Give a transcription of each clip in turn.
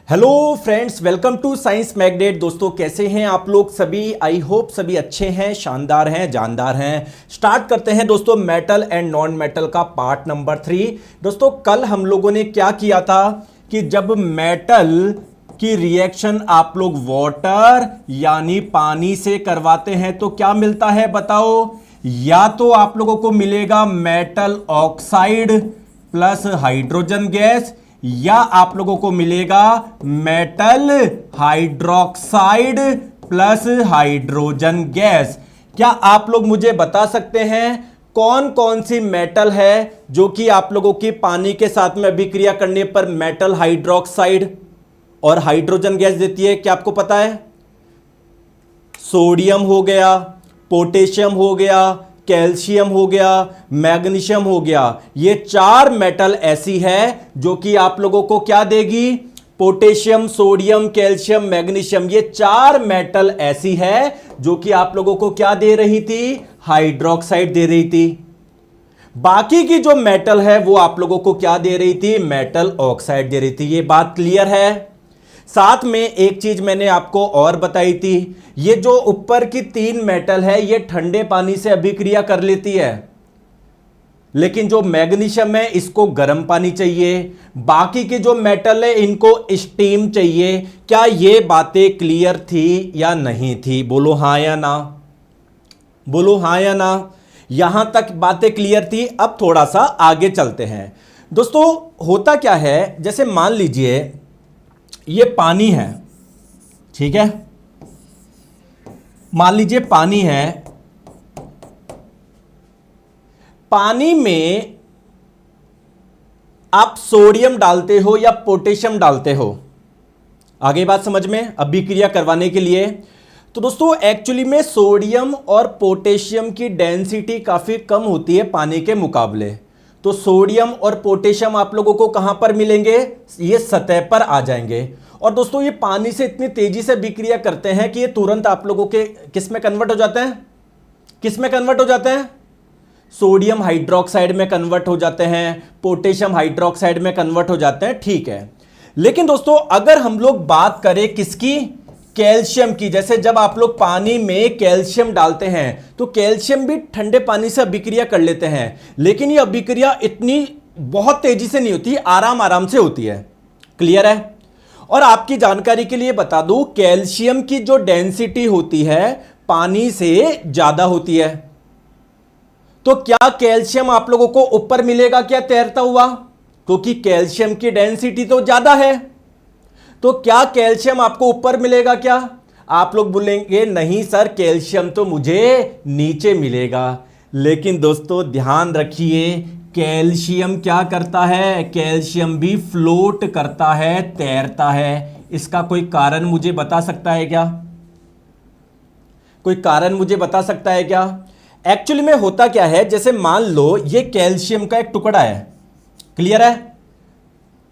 Hello friends, welcome to science magnet. दोस्तों कैसे हैं आप लोग सभी? आई होप सभी अच्छे हैं, शानदार हैं, जानदार हैं। स्टार्ट करते हैं दोस्तों मेटल एंड नॉन मेटल का पार्ट नंबर 3। दोस्तों कल हम लोगों ने क्या किया था कि जब मेटल की रिएक्शन आप लोग वाटर यानी पानी से करवाते हैं तो क्या मिलता है बताओ? या तो आप लोगों को मिलेगा metal oxide plus hydrogen gas, या आप लोगों को मिलेगा metal hydroxide plus hydrogen gas. क्या आप लोग मुझे बता सकते हैं कौन कौन सी मेटल है जो कि आप लोगों की पानी के साथ में अभिक्रिया करने पर मेटल हाइड्रोक्साइड और हाइड्रोजन गैस देती है? क्या आपको पता है? सोडियम हो गया, पोटेशियम हो गया, कैल्शियम हो गया, मैग्नीशियम हो गया। ये चार मेटल ऐसी है जो कि आप लोगों को क्या देगी? Potassium, sodium, calcium, magnesium. ये चार मेटल ऐसी है जो कि आप लोगों को क्या दे रही थी? हाइड्रोक्साइड दे रही थी। बाकी की जो मेटल है वो आप लोगों को क्या दे रही थी? मेटल ऑक्साइड दे रही थी। ये बात क्लियर है? साथ में एक चीज मैंने आपको और बताई थी, ये जो ऊपर की तीन मेटल है ये ठंडे पानी से अभिक्रिया कर लेती है, लेकिन जो मैग्नीशियम है इसको गर्म पानी चाहिए। बाकी के जो मेटल है इनको स्टीम चाहिए। क्या ये बातें क्लियर थी या नहीं थी? बोलो हां या ना, बोलो हां या ना। यहां तक बातें क्लियर थी। अब थोड़ा सा आगे चलते हैं। दोस्तों होता क्या है, जैसे मान लीजिए ये पानी है, ठीक है, मान लीजिए पानी है। पानी में आप सोडियम डालते हो या पोटेशियम डालते हो, आगे बात समझ में, अभिक्रिया करवाने के लिए। तो दोस्तों एक्चुअली में सोडियम और पोटेशियम की डेंसिटी काफी कम होती है पानी के मुकाबले। तो सोडियम और पोटेशियम आप लोगों को कहां पर मिलेंगे? ये सतह पर आ जाएंगे। और दोस्तों ये पानी से इतनी तेजी से विक्रिया करते हैं कि ये तुरंत आप लोगों के किस में कन्वर्ट हो जाते हैं? किस में कन्वर्ट हो जाते हैं? सोडियम हाइड्रोक्साइड में कन्वर्ट हो जाते हैं, पोटेशियम हाइड्रोक्साइड में कन्वर्ट हो जाते हैं, ठीक है। लेकिन दोस्तों अगर हम लोग बात करें किसकी? कैल्शियम की। जैसे जब आप लोग पानी में कैल्शियम डालते हैं तो कैल्शियम भी ठंडे पानी से अभिक्रिया कर लेते हैं, लेकिन ये अभिक्रिया इतनी बहुत तेजी से नहीं होती, आराम आराम से होती है। क्लियर है? और आपकी जानकारी के लिए बता दूं, कैल्शियम की जो डेंसिटी होती है पानी से ज्यादा होती है। तो क्या कैल्शियम आप लोगों को ऊपर मिलेगा क्या तैरता हुआ? क्योंकि कैल्शियम की डेंसिटी तो ज्यादा है। तो क्या कैल्शियम आपको ऊपर मिलेगा क्या? आप लोग बोलेंगे नहीं सर, कैल्शियम तो मुझे नीचे मिलेगा। लेकिन दोस्तों ध्यान रखिए, कैल्शियम क्या करता है? कैल्शियम भी फ्लोट करता है, तैरता है। इसका कोई कारण मुझे बता सकता है क्या? कोई कारण मुझे बता सकता है क्या? एक्चुअली में होता क्या है, जैसे मान लो ये कैल्शियम का एक टुकड़ा है। क्लियर है?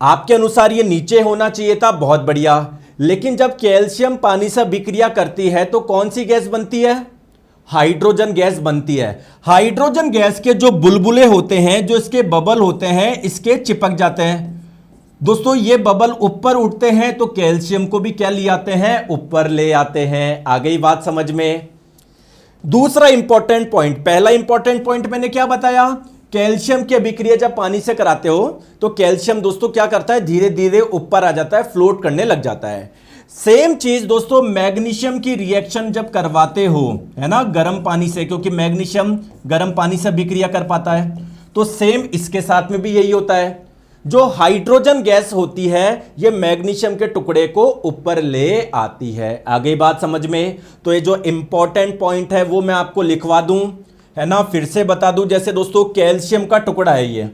आपके अनुसार ये नीचे होना चाहिए था, बहुत बढ़िया। लेकिन जब कैल्शियम पानी से विक्रिया करती है तो कौन सी गैस बनती है? हाइड्रोजन गैस बनती है। हाइड्रोजन गैस के जो बुलबुले होते हैं, जो इसके बबल होते हैं, इसके चिपक जाते हैं। दोस्तों ये बबल ऊपर उठते हैं तो कैल्शियम को भी क्या ले आते हैं? ऊपर ले आते हैं। आ गई बात समझ में? दूसरा इंपॉर्टेंट पॉइंट, पहला इंपॉर्टेंट पॉइंट मैंने क्या बताया? कैल्शियम की अभिक्रिया जब पानी से कराते हो तो कैल्शियम दोस्तों क्या करता है? धीरे धीरे ऊपर आ जाता है, फ्लोट करने लग जाता है। सेम चीज दोस्तों मैग्नीशियम की रिएक्शन जब करवाते हो, है ना, गर्म पानी से, क्योंकि मैग्नीशियम गर्म पानी से अभिक्रिया कर पाता है। तो सेम इसके साथ में भी यही होता है। जो हाइड्रोजन गैस होती है ये मैग्नीशियम के टुकड़े को ऊपर ले आती है। आगे बात समझ में? तो ये जो इंपॉर्टेंट पॉइंट है वो मैं आपको लिखवा दूं, है ना, फिर से बता दूं। जैसे दोस्तों कैल्शियम का टुकड़ा है ये,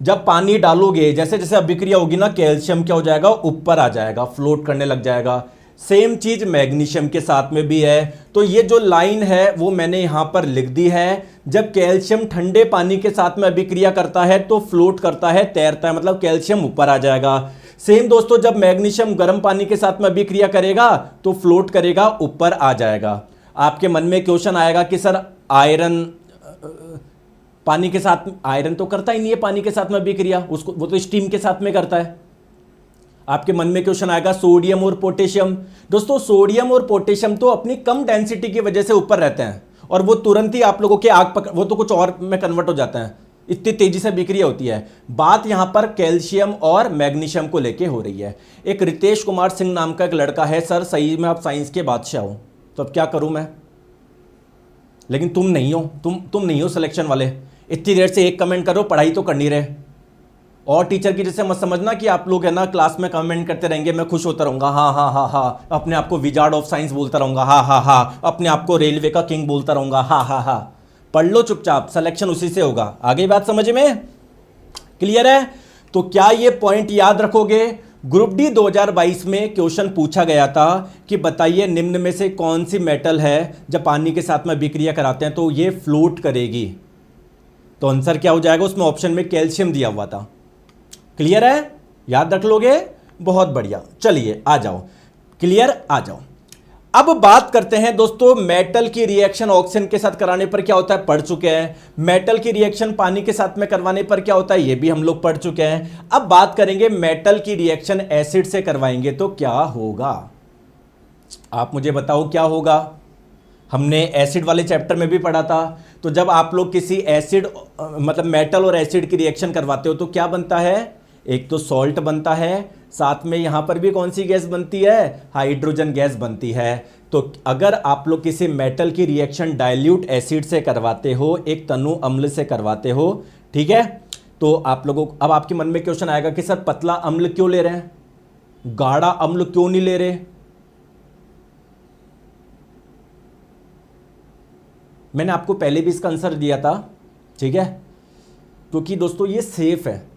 जब पानी डालोगे जैसे जैसे अभिक्रिया होगी ना, कैल्शियम क्या हो जाएगा? ऊपर आ जाएगा, फ्लोट करने लग जाएगा। सेम चीज मैग्नीशियम के साथ में भी है। तो ये जो लाइन है वो मैंने यहां पर लिख दी है। जब कैल्शियम ठंडे पानी के साथ में अभिक्रिया करता है तो फ्लोट करता है, तैरता है, मतलब कैल्शियम ऊपर आ जाएगा। सेम दोस्तों जब मैग्नीशियम गर्म पानी के साथ में अभिक्रिया करेगा तो फ्लोट करेगा, ऊपर आ जाएगा। आपके मन में क्वेश्चन आएगा कि सर आयरन पानी के साथ, आयरन तो करता ही नहीं है पानी के साथ में अभिक्रिया, उसको वो तो स्टीम के साथ में करता है। आपके मन में क्वेश्चन आएगा सोडियम और पोटेशियम। दोस्तों सोडियम और पोटेशियम तो अपनी कम डेंसिटी की वजह से ऊपर रहते हैं और वो तुरंत ही आप लोगों के वो तो कुछ और में कन्वर्ट हो जाते हैं, इतनी तेजी से बिक्रिया होती है। बात यहां पर कैल्शियम और मैग्नीशियम को लेके हो रही है। एक रितेश कुमार सिंह नाम का एक लड़का है, सर सही में आप साइंस के बादशाह हो, तो अब क्या करूं मैं, लेकिन तुम नहीं हो, तुम नहीं हो सिलेक्शन वाले। इतनी देर से एक कमेंट करो, पढ़ाई तो करनी रहे। और टीचर की जैसे मत समझना कि आप लोग है ना क्लास में कमेंट करते रहेंगे, मैं खुश होता रहूंगा, हाँ हाँ हाँ हाँ, अपने आप को विजार्ड ऑफ साइंस बोलता रहूंगा, हाँ हाँ हाँ, अपने आप को रेलवे का किंग बोलता रहूंगा, हाँ हाँ हाँ। पढ़ लो चुपचाप, सिलेक्शन उसी से होगा। आगे बात समझ में क्लियर है? तो क्या ये पॉइंट याद रखोगे? ग्रुप डी 2022 में क्वेश्चन पूछा गया था कि बताइए निम्न में से कौन सी मेटल है जब पानी के साथ में विक्रिया कराते हैं तो ये फ्लोट करेगी। तो आंसर क्या हो जाएगा? उसमें ऑप्शन में कैल्शियम दिया हुआ था। क्लियर है? याद रख लोगे? बहुत बढ़िया। चलिए आ जाओ, क्लियर, आ जाओ। अब बात करते हैं दोस्तों मेटल की रिएक्शन ऑक्सीजन के साथ कराने पर क्या होता है, पढ़ चुके हैं। मेटल की रिएक्शन पानी के साथ में करवाने पर क्या होता है, ये भी हम लोग पढ़ चुके हैं। अब बात करेंगे मेटल की रिएक्शन एसिड से करवाएंगे तो क्या होगा। आप मुझे बताओ क्या होगा। हमने एसिड वाले चैप्टर में भी पढ़ा था। तो जब आप लोग किसी एसिड मतलब मेटल और एसिड की रिएक्शन करवाते हो तो क्या बनता है, एक तो सॉल्ट बनता है, साथ में यहां पर भी कौन सी गैस बनती है, हाइड्रोजन गैस बनती है। तो अगर आप लोग किसी मेटल की रिएक्शन डाइल्यूट एसिड से करवाते हो, एक तनु अम्ल से करवाते हो, ठीक है, तो आप लोगों अब आपके मन में क्वेश्चन आएगा कि सर पतला अम्ल क्यों ले रहे हैं, गाढ़ा अम्ल क्यों नहीं ले रहे। मैंने आपको पहले भी इसका आंसर दिया था, ठीक है, क्योंकि दोस्तों ये सेफ है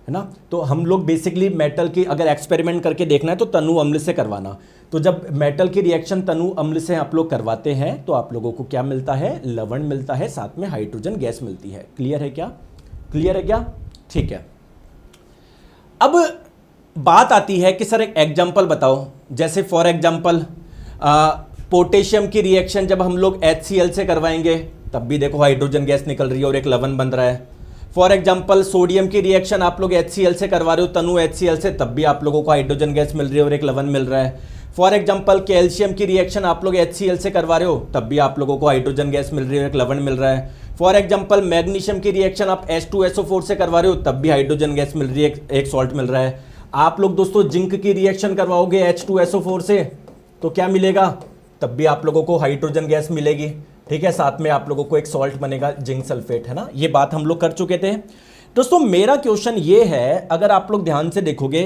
ना। तो हम लोग बेसिकली मेटल की अगर एक्सपेरिमेंट करके देखना है तो तनु अम्ल से करवाना। तो जब मेटल की रिएक्शन तनु अम्ल से आप लोग करवाते हैं तो आप लोगों को क्या मिलता है, लवण मिलता है, साथ में हाइड्रोजन गैस मिलती है। क्लियर है क्या? क्लियर है क्या? ठीक है। अब बात आती है कि सर एक एग्जांपल बताओ, जैसे फॉर एग्जांपल पोटेशियम की रिएक्शन जब हम लोग HCl से करवाएंगे तब भी देखो हाइड्रोजन गैस निकल रही है और एक लवण बन रहा है। फॉर एग्जांपल सोडियम की रिएक्शन आप लोग HCl से करवा रहे हो, तनु HCl से, तब भी आप लोगों को हाइड्रोजन गैस मिल रही है और एक लवण मिल रहा है। फॉर एग्जांपल कैल्शियम की रिएक्शन आप लोग HCl से करवा रहे हो, तब भी आप लोगों को हाइड्रोजन गैस मिल रही है और एक लवण मिल रहा है। फॉर एग्जांपल मैग्नीशियम की रिएक्शन आप H2SO4 से करवा रहे हो, तब भी हाइड्रोजन गैस मिल रही है, एक सॉल्ट मिल रहा है। आप लोग दोस्तों जिंक की रिएक्शन करवाओगे H2SO4 से तो क्या मिलेगा, तब भी आप लोगों को हाइड्रोजन गैस मिलेगी, ठीक है, साथ में आप लोगों को एक सॉल्ट बनेगा जिंक सल्फेट, है ना। ये बात हम लोग कर चुके थे। दोस्तों मेरा क्वेश्चन ये है, अगर आप लोग ध्यान से देखोगे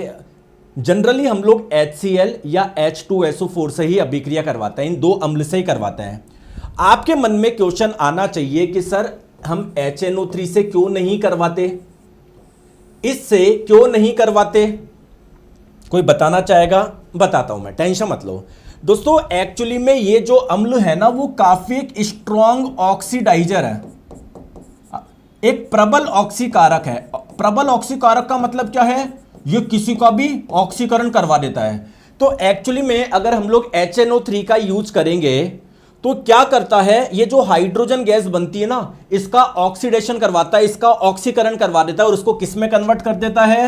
जनरली हम लोग HCl या H2SO4 से ही अभिक्रिया करवाते हैं, इन दो अम्ल से ही करवाते हैं। आपके मन में क्वेश्चन आना चाहिए कि सर हम HNO3 से क्यों नहीं करवाते, इससे क्यों नहीं करवाते, कोई बताना चाहेगा? बताता हूं मैं, टेंशन मत लो। दोस्तों एक्चुअली में ये जो अम्ल है ना वो काफी एक स्ट्रॉन्ग ऑक्सीडाइजर है, एक प्रबल ऑक्सीकारक है। प्रबल ऑक्सीकारक का मतलब क्या है, ये किसी का भी ऑक्सीकरण करवा देता है। तो एक्चुअली में अगर हम लोग HNO3 का यूज करेंगे तो क्या करता है, ये जो हाइड्रोजन गैस बनती है ना इसका ऑक्सीडेशन करवाता है, इसका ऑक्सीकरण करवा देता है और उसको किस में कन्वर्ट कर देता है,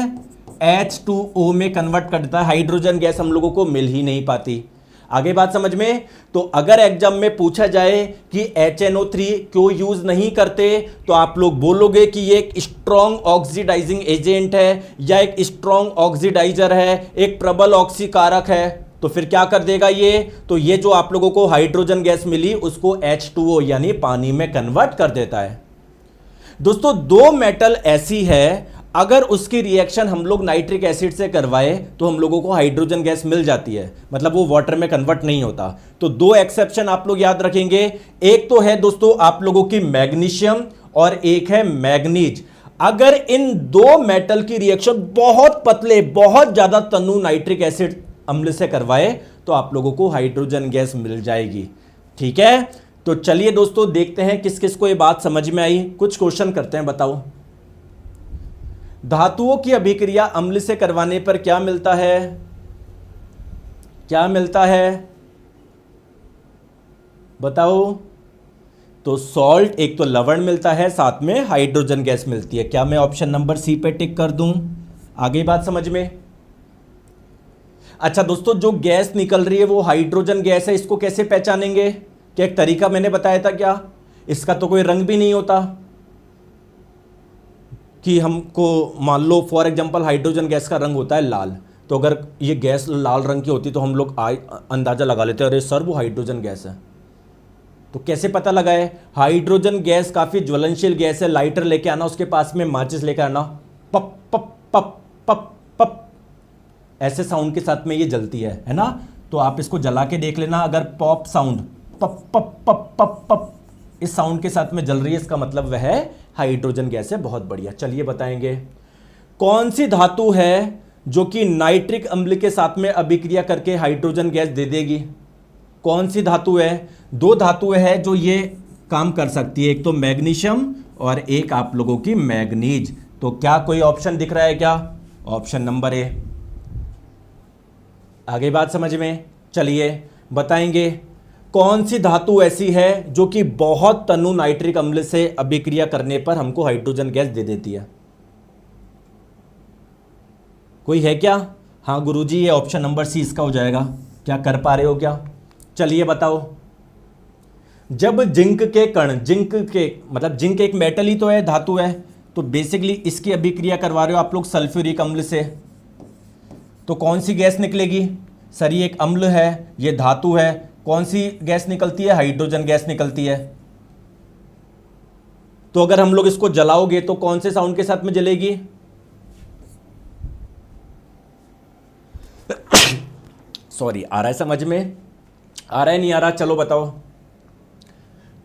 H2O में कन्वर्ट कर देता है। हाइड्रोजन गैस हम लोगों को मिल ही नहीं पाती। आगे बात समझ में? तो अगर एग्जाम में पूछा जाए कि HNO3 क्यों यूज नहीं करते तो आप लोग बोलोगे कि ये एक स्ट्रॉन्ग ऑक्सीडाइजिंग एजेंट है या एक स्ट्रॉन्ग ऑक्सीडाइजर है, एक प्रबल ऑक्सीकारक है। तो फिर क्या कर देगा ये, तो ये जो आप लोगों को हाइड्रोजन गैस मिली उसको H2O यानी पानी में कन्वर्ट कर देता है। दोस्तों दो मेटल ऐसी है अगर उसकी रिएक्शन हम लोग नाइट्रिक एसिड से करवाए तो हम लोगों को हाइड्रोजन गैस मिल जाती है, मतलब वो वाटर में कन्वर्ट नहीं होता। तो दो एक्सेप्शन आप लोग याद रखेंगे, एक तो है दोस्तों आप लोगों की मैग्नीशियम और एक है मैग्नीज। अगर इन दो मेटल की रिएक्शन बहुत पतले बहुत ज्यादा तनु नाइट्रिक एसिड अम्ल से करवाए तो आप लोगों को हाइड्रोजन गैस मिल जाएगी, ठीक है। तो चलिए दोस्तों देखते हैं किस किस को ये बात समझ में आई। कुछ क्वेश्चन करते हैं, बताओ धातुओं की अभिक्रिया अम्ल से करवाने पर क्या मिलता है, क्या मिलता है बताओ। तो सॉल्ट, एक तो लवण मिलता है, साथ में हाइड्रोजन गैस मिलती है। क्या मैं ऑप्शन नंबर सी पे टिक कर दूं? आगे बात समझ में, अच्छा दोस्तों, जो गैस निकल रही है वो हाइड्रोजन गैस है, इसको कैसे पहचानेंगे? क्या एक तरीका मैंने बताया था क्या? इसका तो कोई रंग भी नहीं होता कि हमको, मान लो फॉर एग्जांपल हाइड्रोजन गैस का रंग होता है लाल, तो अगर ये गैस लाल रंग की होती तो हम लोग अंदाजा लगा लेते अरे सर वो हाइड्रोजन गैस है। तो कैसे पता लगाए? हाइड्रोजन गैस काफी ज्वलनशील गैस है, लाइटर लेके आना, उसके पास में माचिस लेकर आना, पप पप पप पप पप ऐसे साउंड के साथ में ये जलती है ना? तो आप इसको जला के देख लेना, अगर पॉप साउंड पप पप पप पप पप इस साउंड के साथ में जल रही है, इसका मतलब वह हाइड्रोजन गैस है। बहुत बढ़िया, चलिए बताएंगे कौन सी धातु है जो कि नाइट्रिक अम्ल के साथ में अभिक्रिया करके हाइड्रोजन गैस दे देगी? कौन सी धातु है? दो धातुएं हैं जो ये काम कर सकती है, एक तो मैग्नीशियम और एक आप लोगों की मैग्नीज। तो क्या कोई ऑप्शन दिख रहा है क्या? Option number A. आगे बात समझ में? चलिए बताएंगे कौन सी धातु ऐसी है जो कि बहुत तनु नाइट्रिक अम्ल से अभिक्रिया करने पर हमको हाइड्रोजन गैस दे देती है? कोई है क्या? हाँ गुरुजी, ये ऑप्शन नंबर सी इसका हो जाएगा। क्या कर पा रहे हो क्या? चलिए बताओ। जब जिंक के कण, जिंक एक मेटल ही तो है, धातु है, तो बेसिकली इसकी अभिक्रिया करवा रहे हो आप लोग सल्फ्यूरिक अम्ल से, तो कौन सी गैस निकलेगी? सर ये एक अम्ल है, ये धातु है, कौन सी गैस निकलती है? हाइड्रोजन गैस निकलती है। तो अगर हम लोग इसको जलाओगे तो कौन से साउंड के साथ में जलेगी? सॉरी, आ रहा है समझ में? आ रहा है नहीं आ रहा? चलो बताओ।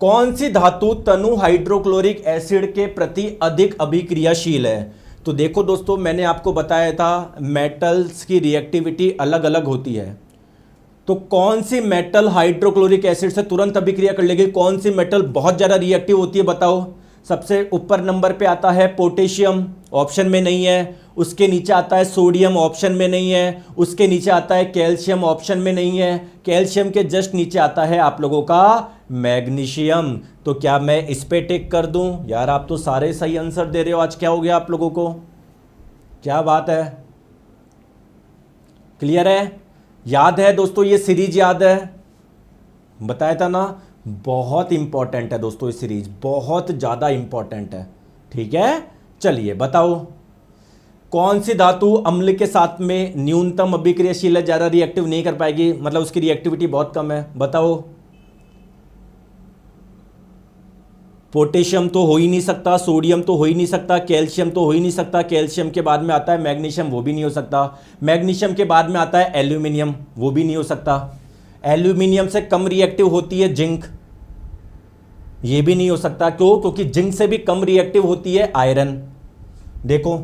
कौन सी धातु तनु हाइड्रोक्लोरिक एसिड के प्रति अधिक अभिक्रियाशील है? तो देखो दोस्तों, मैंने आपको बताया था मेटल्स की रिएक्टिविटी अलग अलग होती है, तो कौन सी मेटल हाइड्रोक्लोरिक एसिड से तुरंत अभिक्रिया कर लेगी? कौन सी मेटल बहुत ज्यादा रिएक्टिव होती है बताओ? सबसे ऊपर नंबर पे आता है पोटेशियम, ऑप्शन में नहीं है। उसके नीचे आता है सोडियम, ऑप्शन में नहीं है। उसके नीचे आता है कैल्शियम, ऑप्शन में नहीं है। कैल्शियम के जस्ट नीचे आता है आप लोगों का मैग्नीशियम। तो क्या मैं इस पे टिक कर दूं? यार आप तो सारे सही आंसर दे रहे हो, आज क्या हो गया आप लोगों को? क्या बात है? क्लियर है? याद है दोस्तों? ये सीरीज याद है? बताया था ना, बहुत इंपॉर्टेंट है दोस्तों, ये सीरीज बहुत ज्यादा इंपॉर्टेंट है। ठीक है, चलिए बताओ कौन सी धातु अम्ल के साथ में न्यूनतम अभिक्रियाशील है, ज्यादा रिएक्टिव नहीं कर पाएगी, मतलब उसकी रिएक्टिविटी बहुत कम है? बताओ। पोटेशियम तो हो ही नहीं सकता, सोडियम तो हो ही नहीं सकता, कैल्शियम तो हो ही नहीं सकता, कैल्शियम के बाद में आता है मैग्नीशियम, वो भी नहीं हो सकता। मैग्नीशियम के बाद में आता है एल्यूमिनियम, वो भी नहीं हो सकता। एल्यूमिनियम से कम रिएक्टिव होती है जिंक, ये भी नहीं हो सकता। क्यों? क्योंकि जिंक से भी कम रिएक्टिव होती है आयरन। देखो,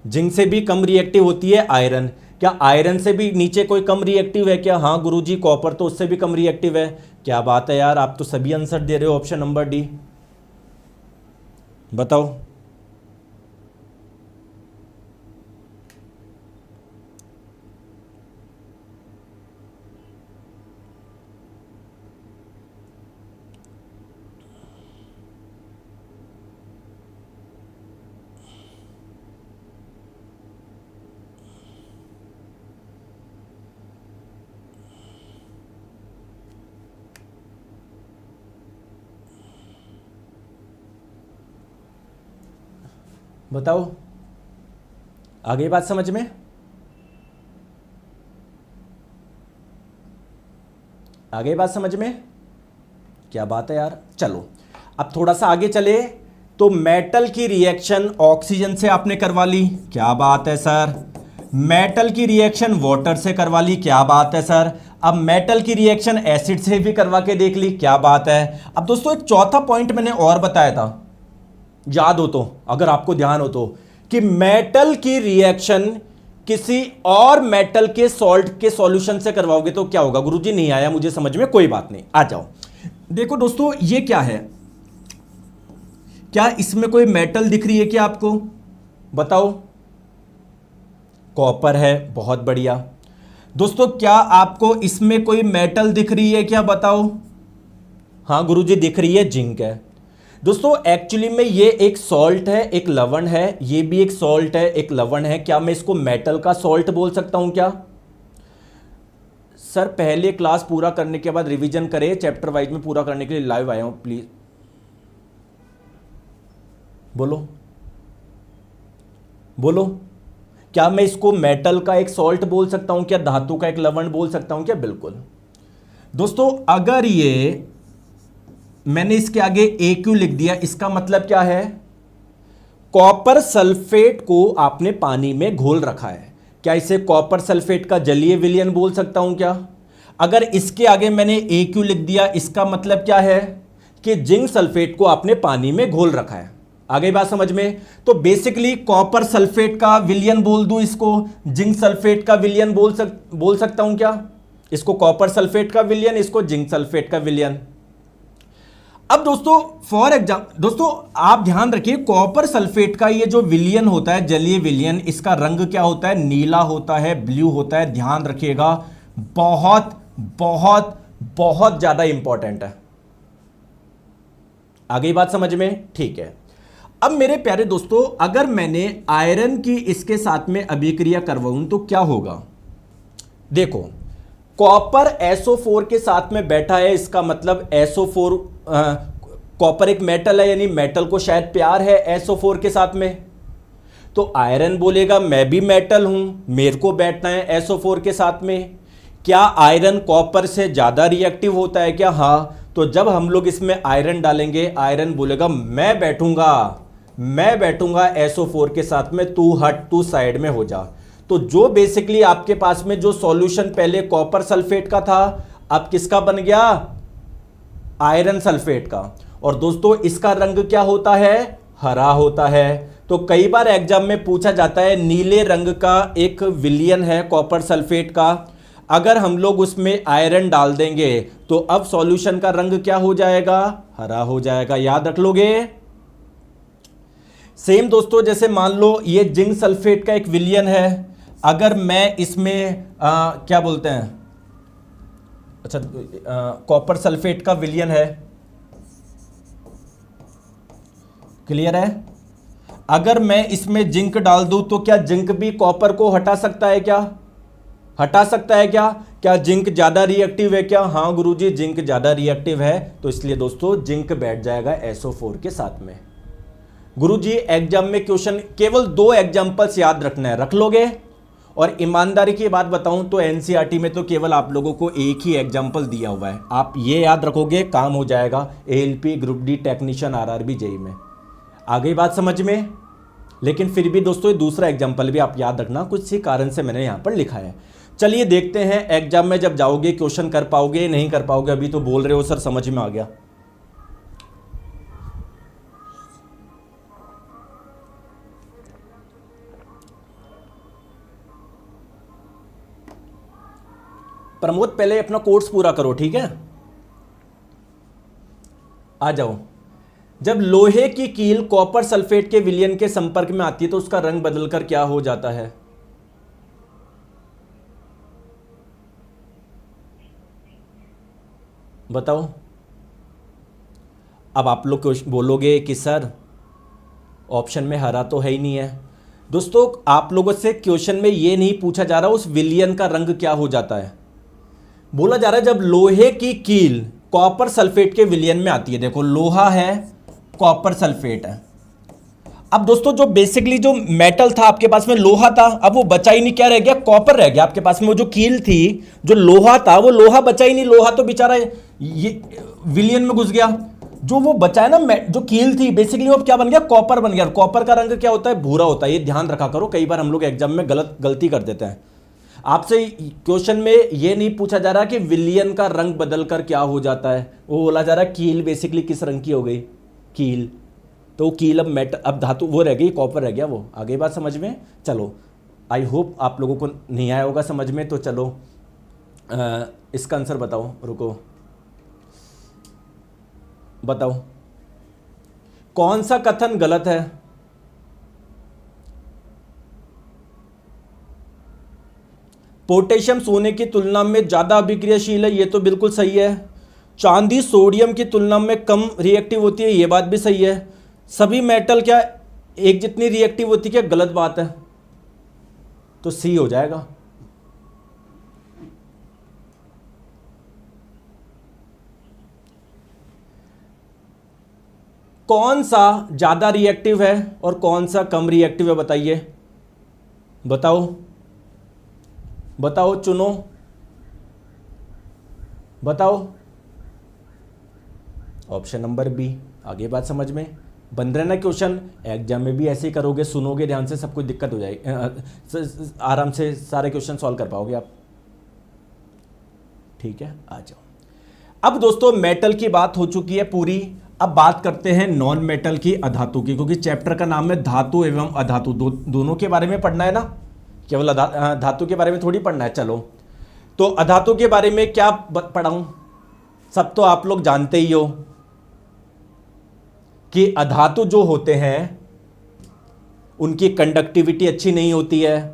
जिंक से भी कम रिएक्टिव होती है आयरन। क्या आयरन से भी नीचे कोई कम रिएक्टिव है क्या? हाँ गुरुजी, कॉपर तो उससे भी कम रिएक्टिव है। क्या बात है यार, आप तो सभी आंसर दे रहे हो। ऑप्शन नंबर डी बताओ। बताओ, आगे बात समझ में? आगे बात समझ में? क्या बात है यार। चलो अब थोड़ा सा आगे चले, तो मेटल की रिएक्शन ऑक्सीजन से आपने करवा ली, क्या बात है सर। मेटल की रिएक्शन वाटर से करवा ली, क्या बात है सर। अब मेटल की रिएक्शन एसिड से भी करवा के देख ली, क्या बात है। अब दोस्तों एक चौथा पॉइंट मैंने और बताया था, याद हो तो, अगर आपको ध्यान हो तो, कि मेटल की रिएक्शन किसी और मेटल के सॉल्ट के सॉल्यूशन से करवाओगे तो क्या होगा? गुरुजी नहीं आया मुझे समझ में, कोई बात नहीं, आ जाओ। देखो दोस्तों, ये क्या है? क्या इसमें कोई मेटल दिख रही है क्या आपको? बताओ। कॉपर है, बहुत बढ़िया। दोस्तों क्या आपको इसमें कोई मेटल दिख रही है क्या? बताओ। हाँ गुरुजी दिख रही है, जिंक है। दोस्तों एक्चुअली में ये एक सॉल्ट है, एक लवण है, ये भी एक सॉल्ट है, एक लवण है। क्या मैं इसको मेटल का सॉल्ट बोल सकता हूं क्या? सर पहले क्लास पूरा करने के बाद रिवीजन करें, चैप्टर वाइज में पूरा करने के लिए लाइव आया हूं, प्लीज बोलो बोलो। क्या मैं इसको मेटल का एक सॉल्ट बोल सकता हूं क्या? धातु का एक लवण बोल सकता हूं क्या? बिल्कुल। दोस्तों अगर ये मैंने इसके आगे AQ लिख दिया, इसका मतलब क्या है? कॉपर सल्फेट को आपने पानी में घोल रखा है। क्या इसे कॉपर सल्फेट का जलीय विलयन बोल सकता हूं क्या? अगर इसके आगे मैंने AQ लिख दिया, इसका मतलब क्या है कि जिंक सल्फेट को आपने पानी में घोल रखा है। आगे बात समझ में? तो बेसिकली कॉपर सल्फेट का विलयन बोल दूं, इसको जिंक सल्फेट का विलयन बोल सकता हूं क्या? इसको कॉपर सल्फेट का विलयन, इसको जिंक सल्फेट का विलयन। अब दोस्तों फॉर एग्जाम्पल, दोस्तों आप ध्यान रखिए, कॉपर सल्फेट का ये जो विलयन होता है, जलीय विलयन, इसका रंग क्या होता है? नीला होता है, ब्लू होता है। ध्यान रखिएगा, बहुत बहुत बहुत ज्यादा इंपॉर्टेंट है। आगे बात समझ में? ठीक है। अब मेरे प्यारे दोस्तों, अगर मैंने आयरन की इसके साथ में अभिक्रिया करवाऊं तो क्या होगा? देखो, कॉपर SO4 के साथ में बैठा है, इसका मतलब SO4, कॉपर एक मेटल है, यानी मेटल को शायद प्यार है SO4 के साथ में। तो आयरन बोलेगा मैं भी मेटल हूं, मेरे को बैठना है SO4 के साथ में। क्या आयरन कॉपर से ज्यादा रिएक्टिव होता है क्या? हाँ। तो जब हम लोग इसमें आयरन डालेंगे, आयरन बोलेगा मैं बैठूंगा SO4 के साथ में, तू हट, तू साइड में हो जा। तो जो बेसिकली आपके पास में जो सॉल्यूशन पहले कॉपर सल्फेट का था, अब किसका बन गया? आयरन सल्फेट का। और दोस्तों इसका रंग क्या होता है? हरा होता है। तो कई बार एग्जाम में पूछा जाता है, नीले रंग का एक विलयन है कॉपर सल्फेट का, अगर हम लोग उसमें आयरन डाल देंगे तो अब सॉल्यूशन का रंग क्या हो जाएगा? हरा हो जाएगा। याद रख लोगे? सेम दोस्तों, जैसे मान लो ये जिंक सल्फेट का एक विलयन है, अगर मैं इसमें क्या बोलते हैं, अच्छा कॉपर सल्फेट का विलयन है, क्लियर है? अगर मैं इसमें जिंक डाल दूं तो क्या जिंक भी कॉपर को हटा सकता है क्या? हटा सकता है क्या? क्या जिंक ज्यादा रिएक्टिव है क्या? हाँ गुरुजी, जिंक ज्यादा रिएक्टिव है, तो इसलिए दोस्तों जिंक बैठ जाएगा SO4 के साथ में। गुरुजी एग्जाम में क्वेश्चन केवल 2 एग्जांपल्स याद रखना है, रख लोगे? और ईमानदारी की बात बताऊं तो NCERT में तो केवल आप लोगों को एक ही एग्जाम्पल दिया हुआ है, आप ये याद रखोगे, काम हो जाएगा ALP, group D technician, RRB, JEE में। आगे बात समझ में? लेकिन फिर भी दोस्तों ये दूसरा एग्जाम्पल भी आप याद रखना, कुछ सी कारण से मैंने यहां पर लिखा है। चलिए देखते हैं एग्जाम में जब जाओगे क्वेश्चन कर पाओगे नहीं कर पाओगे। अभी तो बोल रहे हो सर समझ में आ गया। प्रमोद पहले अपना कोर्स पूरा करो, ठीक है? आ जाओ। जब लोहे की कील कॉपर सल्फेट के विलयन के संपर्क में आती है तो उसका रंग बदलकर क्या हो जाता है? बताओ। अब आप लोग बोलोगे कि सर ऑप्शन में हरा तो है ही नहीं है। दोस्तों आप लोगों से क्वेश्चन में ये नहीं पूछा जा रहा उस विलयन का रंग क्या हो जाता है, बोला जा रहा है जब लोहे की कील कॉपर सल्फेट के विलयन में आती है। देखो लोहा है, कॉपर सल्फेट है। अब दोस्तों जो बेसिकली जो मेटल था आपके पास में, लोहा था, अब वो बचा ही नहीं, क्या रह गया? कॉपर रह गया आपके पास में। वो जो कील थी, जो लोहा था, वो लोहा बचा ही नहीं, लोहा तो बेचारा ये विलयन में घुस गया। जो वो बचा है ना, जो कील थी, बेसिकली वो क्या बन गया? कॉपर बन गया। कॉपर का रंग क्या होता है? भूरा होता है। ये ध्यान रखा करो, कई बार हम लोग एग्जाम में गलती कर देते हैं। आपसे क्वेश्चन में ये नहीं पूछा जा रहा कि विलयन का रंग बदलकर क्या हो जाता है, वो बोला जा रहा है कील बेसिकली किस रंग की हो गई? कील। तो कील अब अब धातु वो रह गई, कॉपर रह गया वो। आगे बात समझ में? चलो आई होप आप लोगों को नहीं आया होगा समझ में। तो चलो इसका आंसर बताओ, रुको बताओ कौन सा कथन गलत है? पोटेशियम सोने की तुलना में ज्यादा अभिक्रियाशील है, ये तो बिल्कुल सही है। चांदी सोडियम की तुलना में कम रिएक्टिव होती है, ये बात भी सही है। सभी मेटल क्या एक जितनी रिएक्टिव होती है, क्या गलत बात है? तो सी हो जाएगा। कौन सा ज्यादा रिएक्टिव है और कौन सा कम रिएक्टिव है, बताइए, बताओ बताओ, चुनो, बताओ। Option number B. आगे बात समझ में बन रहा है ना? क्वेश्चन एग्जाम में भी ऐसे ही करोगे, सुनोगे ध्यान से, सब कुछ दिक्कत हो जाएगी, आराम से सारे क्वेश्चन सॉल्व कर पाओगे आप। ठीक है, आ जाओ। अब दोस्तों मेटल की बात हो चुकी है पूरी। अब बात करते हैं नॉन मेटल की, अधातु की, क्योंकि चैप्टर का नाम है धातु एवं अधातु, दोनों के बारे में पढ़ना है ना, केवल धातु के बारे में थोड़ी पढ़ना है। चलो, तो अधातु के बारे में क्या पढ़ाऊं? सब तो आप लोग जानते ही हो कि अधातु जो होते हैं उनकी कंडक्टिविटी अच्छी नहीं होती है,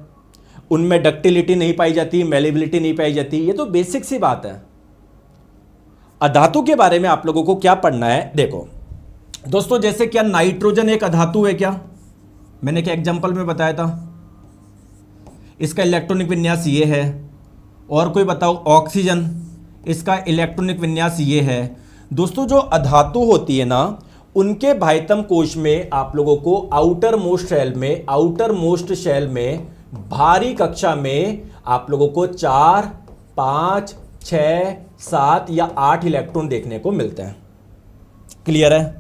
उनमें डक्टिलिटी नहीं पाई जाती, मेलेबिलिटी नहीं पाई जाती। ये तो बेसिक सी बात है। अधातु के बारे में आप लोगों को क्या पढ़ना है? देखो दोस्तों, जैसे क्या नाइट्रोजन एक अधातु है क्या? मैंने क्या एग्जांपल में बताया था, इसका इलेक्ट्रॉनिक विन्यास ये है। और कोई बताओ, ऑक्सीजन, इसका इलेक्ट्रॉनिक विन्यास ये है। दोस्तों जो अधातु होती है ना, उनके भाइतम कोश में आप लोगों को आउटर मोस्ट शेल में भारी कक्षा में आप लोगों को 4, 5, 6, 7 या 8 इलेक्ट्रॉन देखने को मिलते हैं। क्लियर है?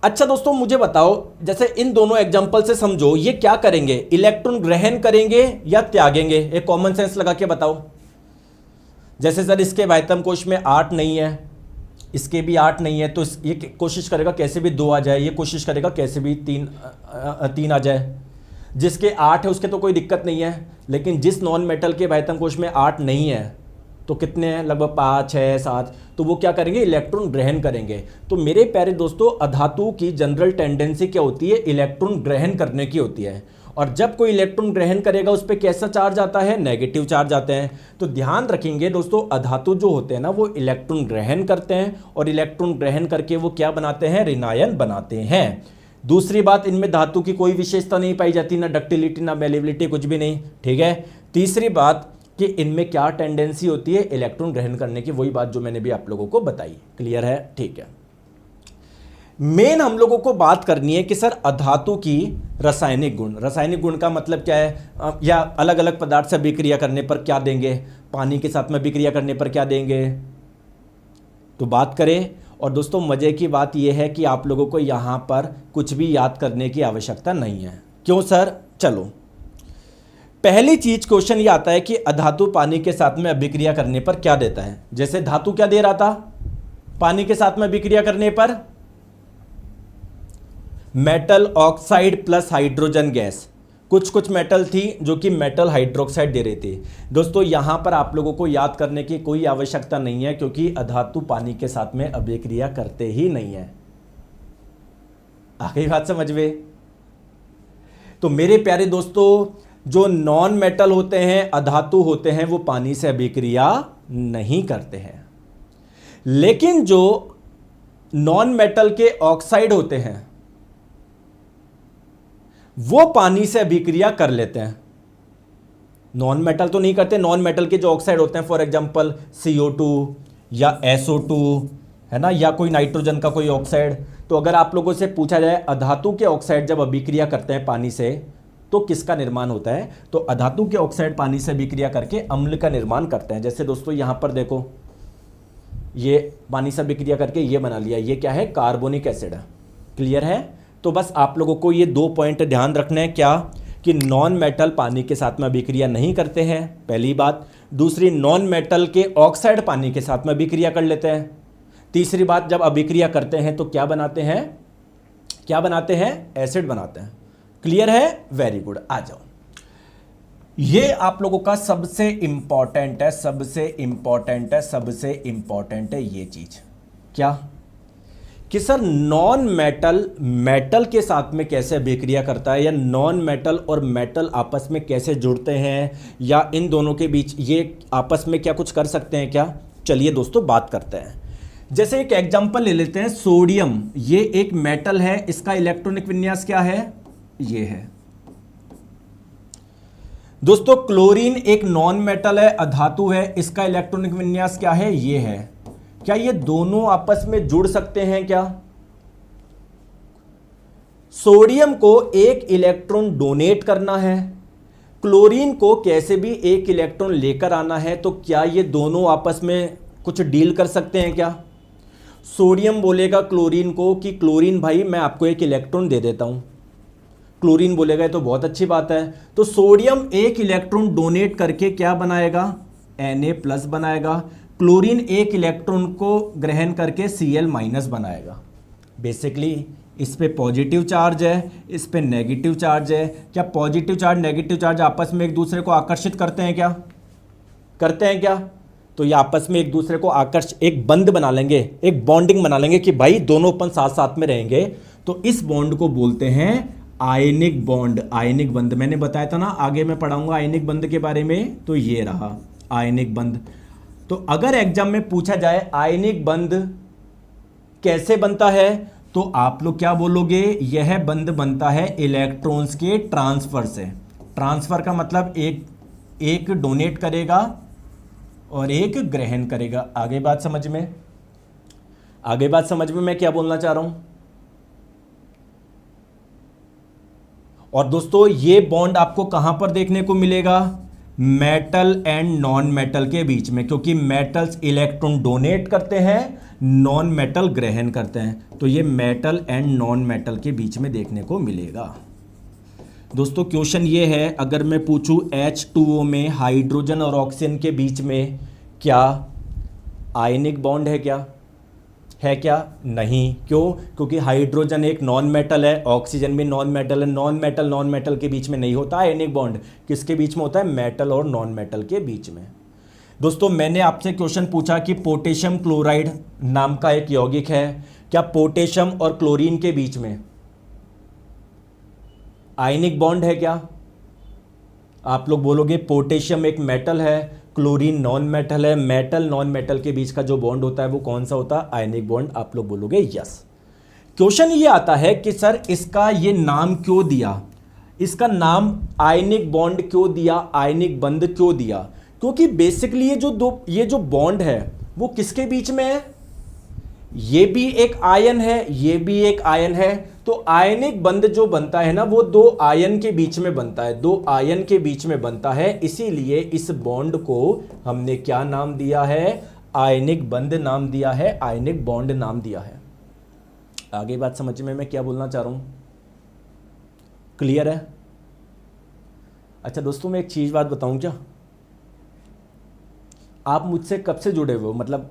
अच्छा दोस्तों मुझे बताओ, जैसे इन दोनों एग्जांपल से समझो, ये क्या करेंगे? इलेक्ट्रॉन ग्रहण करेंगे या त्यागेंगे? एक कॉमन सेंस लगा के बताओ। जैसे सर इसके भाइतम कोश में 8 नहीं है, इसके भी 8 नहीं है, तो ये कोशिश करेगा कैसे भी 2 आ जाए, ये कोशिश करेगा कैसे भी 3 आ जाए। जिसके 8 है उसके तो कोई दिक्कत नहीं है, लेकिन जिस नॉन मेटल के भाइतम कोश में 8 नहीं है, तो कितने हैं? लगभग 5, 6, 7। तो वो क्या करेंगे? इलेक्ट्रॉन ग्रहण करेंगे। तो मेरे प्यारे दोस्तों, अधातु की जनरल टेंडेंसी क्या होती है? इलेक्ट्रॉन ग्रहण करने की होती है। और जब कोई इलेक्ट्रॉन ग्रहण करेगा उस पर कैसा चार्ज आता है? नेगेटिव चार्ज आते हैं। तो ध्यान रखेंगे दोस्तों, अधातु जो होते हैं ना, वो इलेक्ट्रॉन ग्रहण करते हैं, और इलेक्ट्रॉन ग्रहण करके वो क्या बनाते हैं? ऋणायन बनाते हैं। दूसरी बात, इनमें धातु की कोई विशेषता नहीं पाई जाती, ना डक्टिलिटी ना मेलेबिलिटी, कुछ भी नहीं। ठीक है। तीसरी बात कि इनमें क्या टेंडेंसी होती है? इलेक्ट्रॉन ग्रहण करने की, वही बात जो मैंने भी आप लोगों को बताई। क्लियर है? ठीक है। मेन हम लोगों को बात करनी है कि सर अधातु की रासायनिक गुण। रासायनिक गुण का मतलब क्या है? या अलग अलग पदार्थ से अभिक्रिया करने पर क्या देंगे, पानी के साथ में अभिक्रिया करने पर क्या देंगे, तो बात करें। और दोस्तों मजे की बात यह है कि आप लोगों को यहां पर कुछ भी याद करने की आवश्यकता नहीं है। क्यों सर? चलो, पहली चीज क्वेश्चन ये आता है कि अधातु पानी के साथ में अभिक्रिया करने पर क्या देता है। जैसे धातु क्या दे रहा था पानी के साथ में अभिक्रिया करने पर? Metal oxide plus hydrogen gas. कुछ मेटल थी जो कि मेटल हाइड्रोक्साइड दे रही थी। दोस्तों यहां पर आप लोगों को याद करने की कोई आवश्यकता नहीं है, क्योंकि अधातु पानी के साथ में अभिक्रिया करते ही नहीं है। आ गई बात समझ में? तो मेरे प्यारे दोस्तों, जो नॉन मेटल होते हैं, अधातु होते हैं, वो पानी से अभिक्रिया नहीं करते हैं। लेकिन जो नॉन मेटल के ऑक्साइड होते हैं वो पानी से अभिक्रिया कर लेते हैं। नॉन मेटल तो नहीं करते। नॉन मेटल के जो ऑक्साइड होते हैं, फॉर एग्जांपल CO2 या SO2 है ना, या कोई नाइट्रोजन का कोई ऑक्साइड। तो अगर आप लोगों से पूछा जाए अधातु के ऑक्साइड जब अभिक्रिया करते हैं पानी से तो किसका निर्माण होता है, तो अधातु के ऑक्साइड पानी से अभिक्रिया करके अम्ल का निर्माण करते हैं। जैसे दोस्तों यहां पर देखो, ये पानी से अभिक्रिया करके ये बना लिया, ये क्या है? कार्बोनिक एसिड है। क्लियर है? तो बस आप लोगों को ये 2 पॉइंट ध्यान रखना है, क्या कि नॉन मेटल पानी के साथ में अभिक्रिया नहीं करते हैं, पहली बात। दूसरी, नॉन मेटल के ऑक्साइड पानी के साथ में अभिक्रिया कर लेते हैं। तीसरी बात, जब अभिक्रिया करते हैं तो क्या बनाते हैं? क्या बनाते हैं? एसिड बनाते हैं। क्लियर है? Very good. आ जाओ, ये आप लोगों का सबसे इंपॉर्टेंट है, सबसे इंपॉर्टेंट है, सबसे इंपॉर्टेंट है ये चीज। क्या कि सर नॉन मेटल मेटल के साथ में कैसे अभिक्रिया करता है, या नॉन मेटल और मेटल आपस में कैसे जुड़ते हैं, या इन दोनों के बीच ये आपस में क्या कुछ कर सकते हैं क्या। चलिए दोस्तों बात करते हैं। जैसे एक एग्जांपल ले लेते हैं, सोडियम, ये एक मेटल है, इसका इलेक्ट्रॉनिक विन्यास क्या है, ये है। दोस्तों क्लोरीन एक नॉन मेटल है, अधातु है, इसका इलेक्ट्रॉनिक विन्यास क्या है, ये है। क्या ये दोनों आपस में जुड़ सकते हैं क्या। सोडियम को एक इलेक्ट्रॉन डोनेट करना है, क्लोरीन को कैसे भी एक इलेक्ट्रॉन लेकर आना है, तो क्या ये दोनों आपस में कुछ डील कर सकते हैं क्या। सोडियम बोलेगा क्लोरीन को कि क्लोरीन भाई मैं आपको एक इलेक्ट्रॉन दे देता हूं, क्लोरीन बोलेगा तो बहुत अच्छी बात है। तो सोडियम एक इलेक्ट्रॉन डोनेट करके क्या बनाएगा, Na+ बनाएगा, क्लोरीन एक इलेक्ट्रॉन को ग्रहण करके Cl- बनाएगा। बेसिकली इस पे पॉजिटिव चार्ज है, इस पे नेगेटिव चार्ज है। क्या पॉजिटिव चार्ज नेगेटिव चार्ज आपस में एक दूसरे को आकर्षित करते हैं क्या, करते हैं क्या। तो ये आपस में एक दूसरे को एक बंध बना लेंगे, एक बॉन्डिंग बना लेंगे कि भाई दोनों अपन साथ साथ में रहेंगे। तो इस बॉन्ड को बोलते हैं आयनिक बॉन्ड, आयनिक बंध। मैंने बताया था ना, आगे मैं पढ़ाऊंगा आयनिक बंध के बारे में। तो ये रहा आयनिक बंध। तो अगर एग्जाम में पूछा जाए आयनिक बंध कैसे बनता है, तो आप लोग क्या बोलोगे, यह बंध बनता है इलेक्ट्रॉन्स के ट्रांसफर से। ट्रांसफर का मतलब एक डोनेट करेगा और एक ग्रहण करेगा। आगे बात समझ में, आगे बात समझ में मैं क्या बोलना चाह रहा हूं। और दोस्तों ये बॉन्ड आपको कहां पर देखने को मिलेगा, मेटल एंड नॉन मेटल के बीच में, क्योंकि मेटल्स इलेक्ट्रॉन डोनेट करते हैं, नॉन मेटल ग्रहण करते हैं। तो ये मेटल एंड नॉन मेटल के बीच में देखने को मिलेगा। दोस्तों क्वेश्चन ये है, अगर मैं पूछूं H2O में हाइड्रोजन और ऑक्सीजन के बीच में क्या आयनिक बॉन्ड है क्या, है क्या, नहीं। क्यों, क्योंकि हाइड्रोजन एक नॉन मेटल है, ऑक्सीजन भी नॉन मेटल है। नॉन मेटल के बीच में नहीं होता आयनिक बॉन्ड, किसके बीच में होता है, मेटल और नॉन मेटल के बीच में। दोस्तों मैंने आपसे क्वेश्चन पूछा कि पोटेशियम क्लोराइड नाम का एक यौगिक है, क्या पोटेशियम और क्लोरीन के बीच में आयनिक बॉन्ड है क्या। आप लोग बोलोगे पोटेशियम एक मेटल है, क्लोरीन नॉन मेटल है, मेटल नॉन मेटल के बीच का जो बॉन्ड होता है वो कौन सा होता है, आयनिक बॉन्ड। आप लोग बोलोगे यस। क्वेश्चन ये आता है कि सर इसका ये नाम क्यों दिया, इसका नाम आयनिक बॉन्ड क्यों दिया, आयनिक बंध क्यों दिया। क्योंकि बेसिकली ये जो बॉन्ड है वो किसके बीच में है, ये भी एक आयन है, ये भी एक आयन है। तो आयनिक बंध जो बनता है ना वो दो आयन के बीच में बनता है, दो आयन के बीच में बनता है। इसीलिए इस बॉन्ड को हमने क्या नाम दिया है, आयनिक बंध नाम दिया है, आयनिक बॉन्ड नाम दिया है। आगे बात समझ में मैं क्या बोलना चाह रहा हूं, क्लियर है। अच्छा दोस्तों मैं एक चीज बात बताऊं क्या, आप मुझसे कब से जुड़े हुए हो, मतलब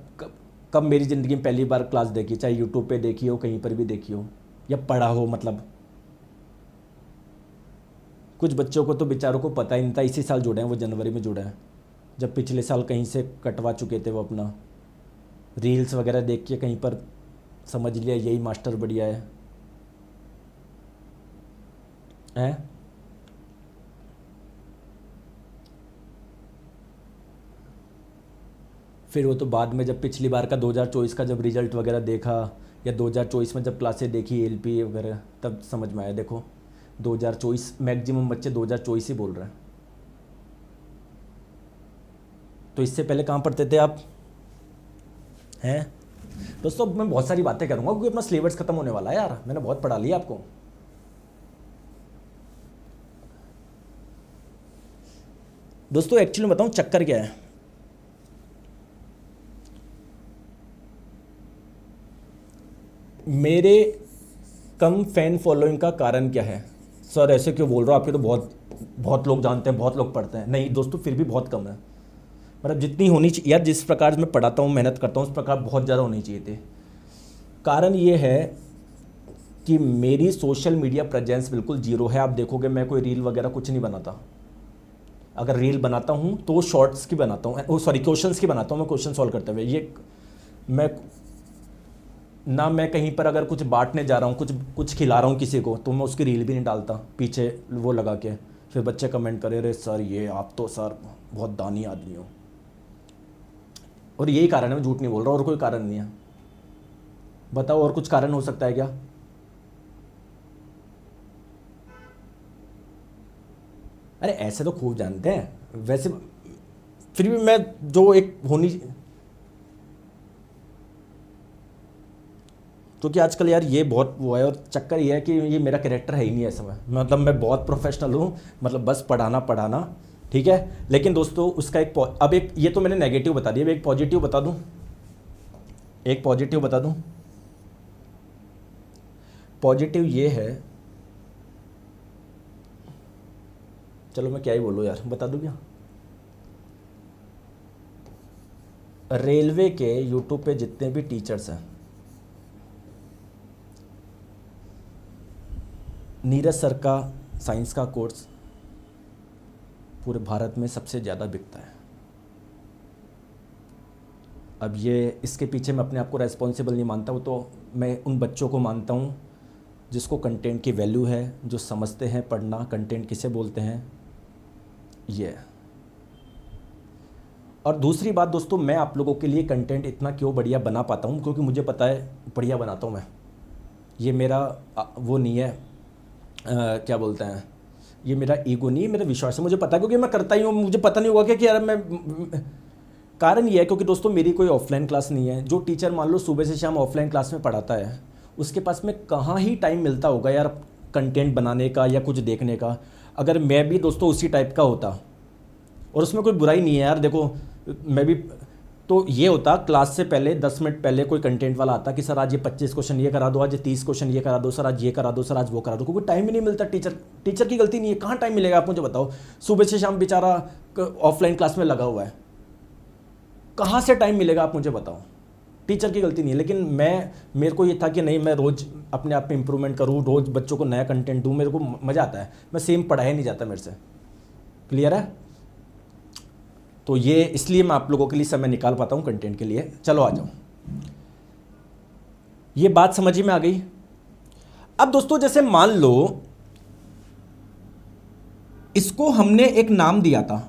कब मेरी ज़िंदगी में पहली बार क्लास देखी, चाहे यूट्यूब पे देखी हो, कहीं पर भी देखी हो या पढ़ा हो। मतलब कुछ बच्चों को तो बेचारों को पता ही नहीं था, इसी साल जुड़े हैं, वो जनवरी में जुड़े हैं, जब पिछले साल कहीं से कटवा चुके थे वो अपना रील्स वगैरह देख के कहीं पर समझ लिया यही मास्टर बढ़िया है, हैं? फिर वो तो बाद में जब पिछली बार का 2024 का जब रिजल्ट वगैरह देखा, या 2024 में जब क्लासें देखी एलपी वगैरह, तब समझ में आया। देखो 2024 मैक्सिमम बच्चे 2024 ही बोल रहे हैं। तो इससे पहले कहाँ पढ़ते थे आप, हैं? दोस्तों मैं बहुत सारी बातें करूँगा क्योंकि अपना सिलेबस खत्म होने वाला है यार, मैंने बहुत पढ़ा लिया आपको। दोस्तों एक्चुअली मैं बताऊँ चक्कर क्या है, मेरे कम फैन फॉलोइंग का कारण क्या है। सर ऐसे क्यों बोल रहा हो, आपके तो बहुत लोग जानते हैं, बहुत लोग पढ़ते हैं। नहीं दोस्तों फिर भी बहुत कम है, मतलब जितनी होनी चाहिए यार, जिस प्रकार मैं पढ़ाता हूँ मेहनत करता हूँ उस प्रकार बहुत ज़्यादा होनी चाहिए थे। कारण ये है कि मेरी सोशल मीडिया प्रेजेंस बिल्कुल जीरो है। आप देखोगे मैं कोई रील वगैरह कुछ नहीं बनाता, अगर रील बनाता हूँ तो शॉर्ट्स की बनाता हूँ, सॉरी क्वेश्चंस की बनाता हूँ, मैं क्वेश्चन सॉल्व करते हुए। ये मैं ना मैं कहीं पर अगर कुछ बांटने जा रहा हूँ, कुछ खिला रहा हूँ किसी को, तो मैं उसकी रील भी नहीं डालता पीछे वो लगा के, फिर बच्चे कमेंट करे अरे सर ये आप तो सर बहुत दानी आदमी हो। और यही कारण है, मैं झूठ नहीं बोल रहा, और कोई कारण नहीं है। बताओ और कुछ कारण हो सकता है क्या? अरे ऐसे तो खूब जानते हैं, वैसे फिर भी मैं जो एक होनी, क्योंकि आजकल यार ये बहुत वो है, और चक्कर ये है कि ये मेरा कैरेक्टर है ही नहीं ऐसा में, मतलब मैं बहुत प्रोफेशनल हूँ, मतलब बस पढ़ाना, ठीक है। लेकिन दोस्तों उसका अब एक, ये तो मैंने नेगेटिव बता दिया, अब एक पॉजिटिव बता दूँ, पॉजिटिव ये है, चलो मैं क्या ही बोलूँ यार, बता दूँ क्या? रेलवे के यूट्यूब पे जितने भी टीचर्स हैं, नीरज सर का साइंस का कोर्स पूरे भारत में सबसे ज़्यादा बिकता है। अब ये इसके पीछे मैं अपने आप को रेस्पॉन्सिबल नहीं मानता हूँ, तो मैं उन बच्चों को मानता हूँ जिसको कंटेंट की वैल्यू है, जो समझते हैं पढ़ना कंटेंट किसे बोलते हैं ये। और दूसरी बात दोस्तों, मैं आप लोगों के लिए कंटेंट इतना क्यों बढ़िया बना पाता हूँ, क्योंकि मुझे पता है बढ़िया बनाता हूँ मैं, ये मेरा वो नहीं है, क्या बोलते हैं, ये मेरा ईगो नहीं है, मेरा विश्वास है, मुझे पता है क्योंकि मैं करता ही हूँ। मुझे पता नहीं होगा कि यार मैं, कारण ये है क्योंकि दोस्तों मेरी कोई ऑफलाइन क्लास नहीं है। जो टीचर मान लो सुबह से शाम ऑफलाइन क्लास में पढ़ाता है, उसके पास में कहाँ ही टाइम मिलता होगा यार कंटेंट बनाने का या कुछ देखने का। अगर मैं भी दोस्तों उसी टाइप का होता, और उसमें कोई बुराई नहीं है यार, देखो मैं भी तो ये होता, क्लास से पहले 10 मिनट पहले कोई कंटेंट वाला आता कि सर आज ये 25 क्वेश्चन ये करा दो, आज ये 30 क्वेश्चन ये करा दो, सर आज ये करा दो, सर आज वो करा दो, क्योंकि टाइम ही नहीं मिलता। टीचर की गलती नहीं है, कहाँ टाइम मिलेगा आप मुझे बताओ? सुबह से शाम बेचारा ऑफलाइन क्लास में लगा हुआ है, कहाँ से टाइम मिलेगा आप मुझे बताओ? टीचर की गलती नहीं है। लेकिन मेरे को ये था कि नहीं, मैं रोज़ अपने आप में इंप्रूवमेंट करूँ, रोज़ बच्चों को नया कंटेंट दूँ, मेरे को मज़ा आता है, मैं सेम पढ़ाया नहीं जाता मेरे से। क्लियर है? तो ये इसलिए मैं आप लोगों के लिए समय निकाल पाता हूं कंटेंट के लिए। चलो आ जाओ, ये बात समझ में आ गई। अब दोस्तों जैसे मान लो इसको हमने एक नाम दिया था,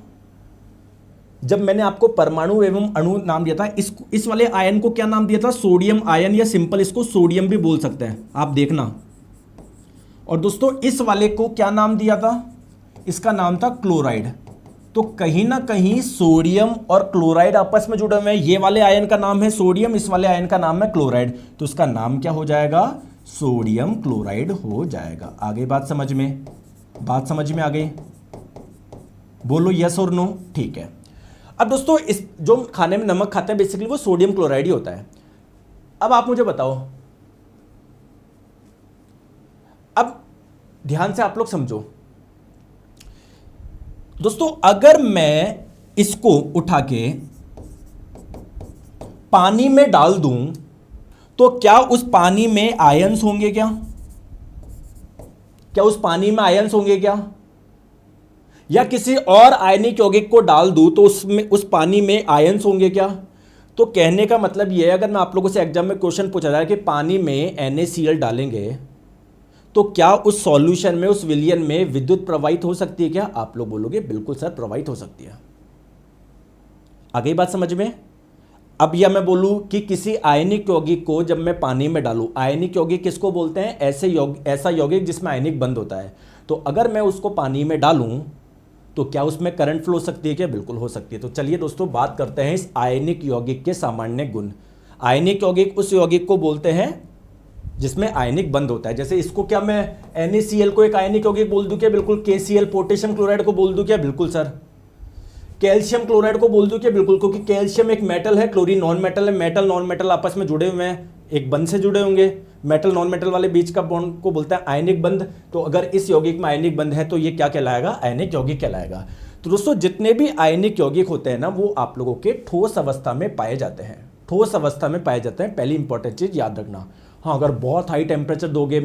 जब मैंने आपको परमाणु एवं अणु नाम दिया था, इस वाले आयन को क्या नाम दिया था? सोडियम आयन, या सिंपल इसको सोडियम भी बोल सकते हैं, आप देखना। और दोस्तों इस वाले को क्या नाम दिया था? इसका नाम था क्लोराइड। तो कहीं ना कहीं सोडियम और क्लोराइड आपस में जुड़े हुए हैं। ये वाले आयन का नाम है सोडियम, इस वाले आयन का नाम है क्लोराइड, तो इसका नाम क्या हो जाएगा? सोडियम क्लोराइड हो जाएगा। आगे बात समझ में आ गई? बोलो यस और नो। ठीक है। अब दोस्तों इस जो खाने में नमक खाते हैं बेसिकली वो सोडियम क्लोराइड ही होता है। अब आप मुझे बताओ, अब ध्यान से आप लोग समझो दोस्तों, अगर मैं इसको उठा के पानी में डाल दूं तो क्या उस पानी में आयंस होंगे? क्या उस पानी में आयंस होंगे क्या? या किसी और आयनिक यौगिक को डाल दूं तो उसमें उस पानी में आयंस होंगे क्या? तो कहने का मतलब यह है, अगर मैं आप लोगों से एग्जाम में क्वेश्चन पूछा जाए कि पानी में NaCl डालेंगे तो क्या उस सॉल्यूशन में, उस विलयन में विद्युत प्रवाहित हो सकती है क्या? आप लोग बोलोगे बिल्कुल सर प्रवाहित हो सकती है। आ गई बात समझ में? अब या मैं बोलूं कि किसी आयनिक यौगिक को जब मैं पानी में डालूं, आयनिक यौगिक किसको बोलते हैं? ऐसा यौगिक जिसमें आयनिक बंध होता है। तो अगर मैं उसको पानी में डालूं तो क्या उसमें करंट फ्लो हो सकती है क्या? बिल्कुल हो सकती है। तो चलिए दोस्तों बात करते हैं इस आयनिक यौगिक के सामान्य गुण। आयनिक यौगिक उस यौगिक को बोलते हैं जिसमें आयनिक बंध होता है। जैसे इसको क्या मैं NaCl को एक आयनिक यौगिक बोल दूं क्या? बिल्कुल। KCl पोटेशियम क्लोराइड को बोल दूं क्या? बिल्कुल सर। कैल्शियम क्लोराइड को बोल दूं क्या? बिल्कुल, क्योंकि कैल्शियम एक मेटल है, क्लोरीन नॉन मेटल है। मेटल नॉन मेटल आपस में जुड़े हुए हैं, एक बंध से जुड़े होंगे। मेटल नॉन मेटल वाले बीच का बॉन्ड को बोलते हैं आयनिक बंध। तो अगर इस यौगिक में आयनिक बंध है तो ये क्या कहलाएगा? आयनिक यौगिक कहलाएगा। तो दोस्तों जितने भी आयनिक यौगिक होते हैं ना, वो आप लोगों के ठोस अवस्था में पाए जाते हैं। ठोस अवस्था में पाए जाते हैं, पहली इंपॉर्टेंट चीज याद रखना। हाँ, अगर बहुत हाई टेम्परेचर दोगे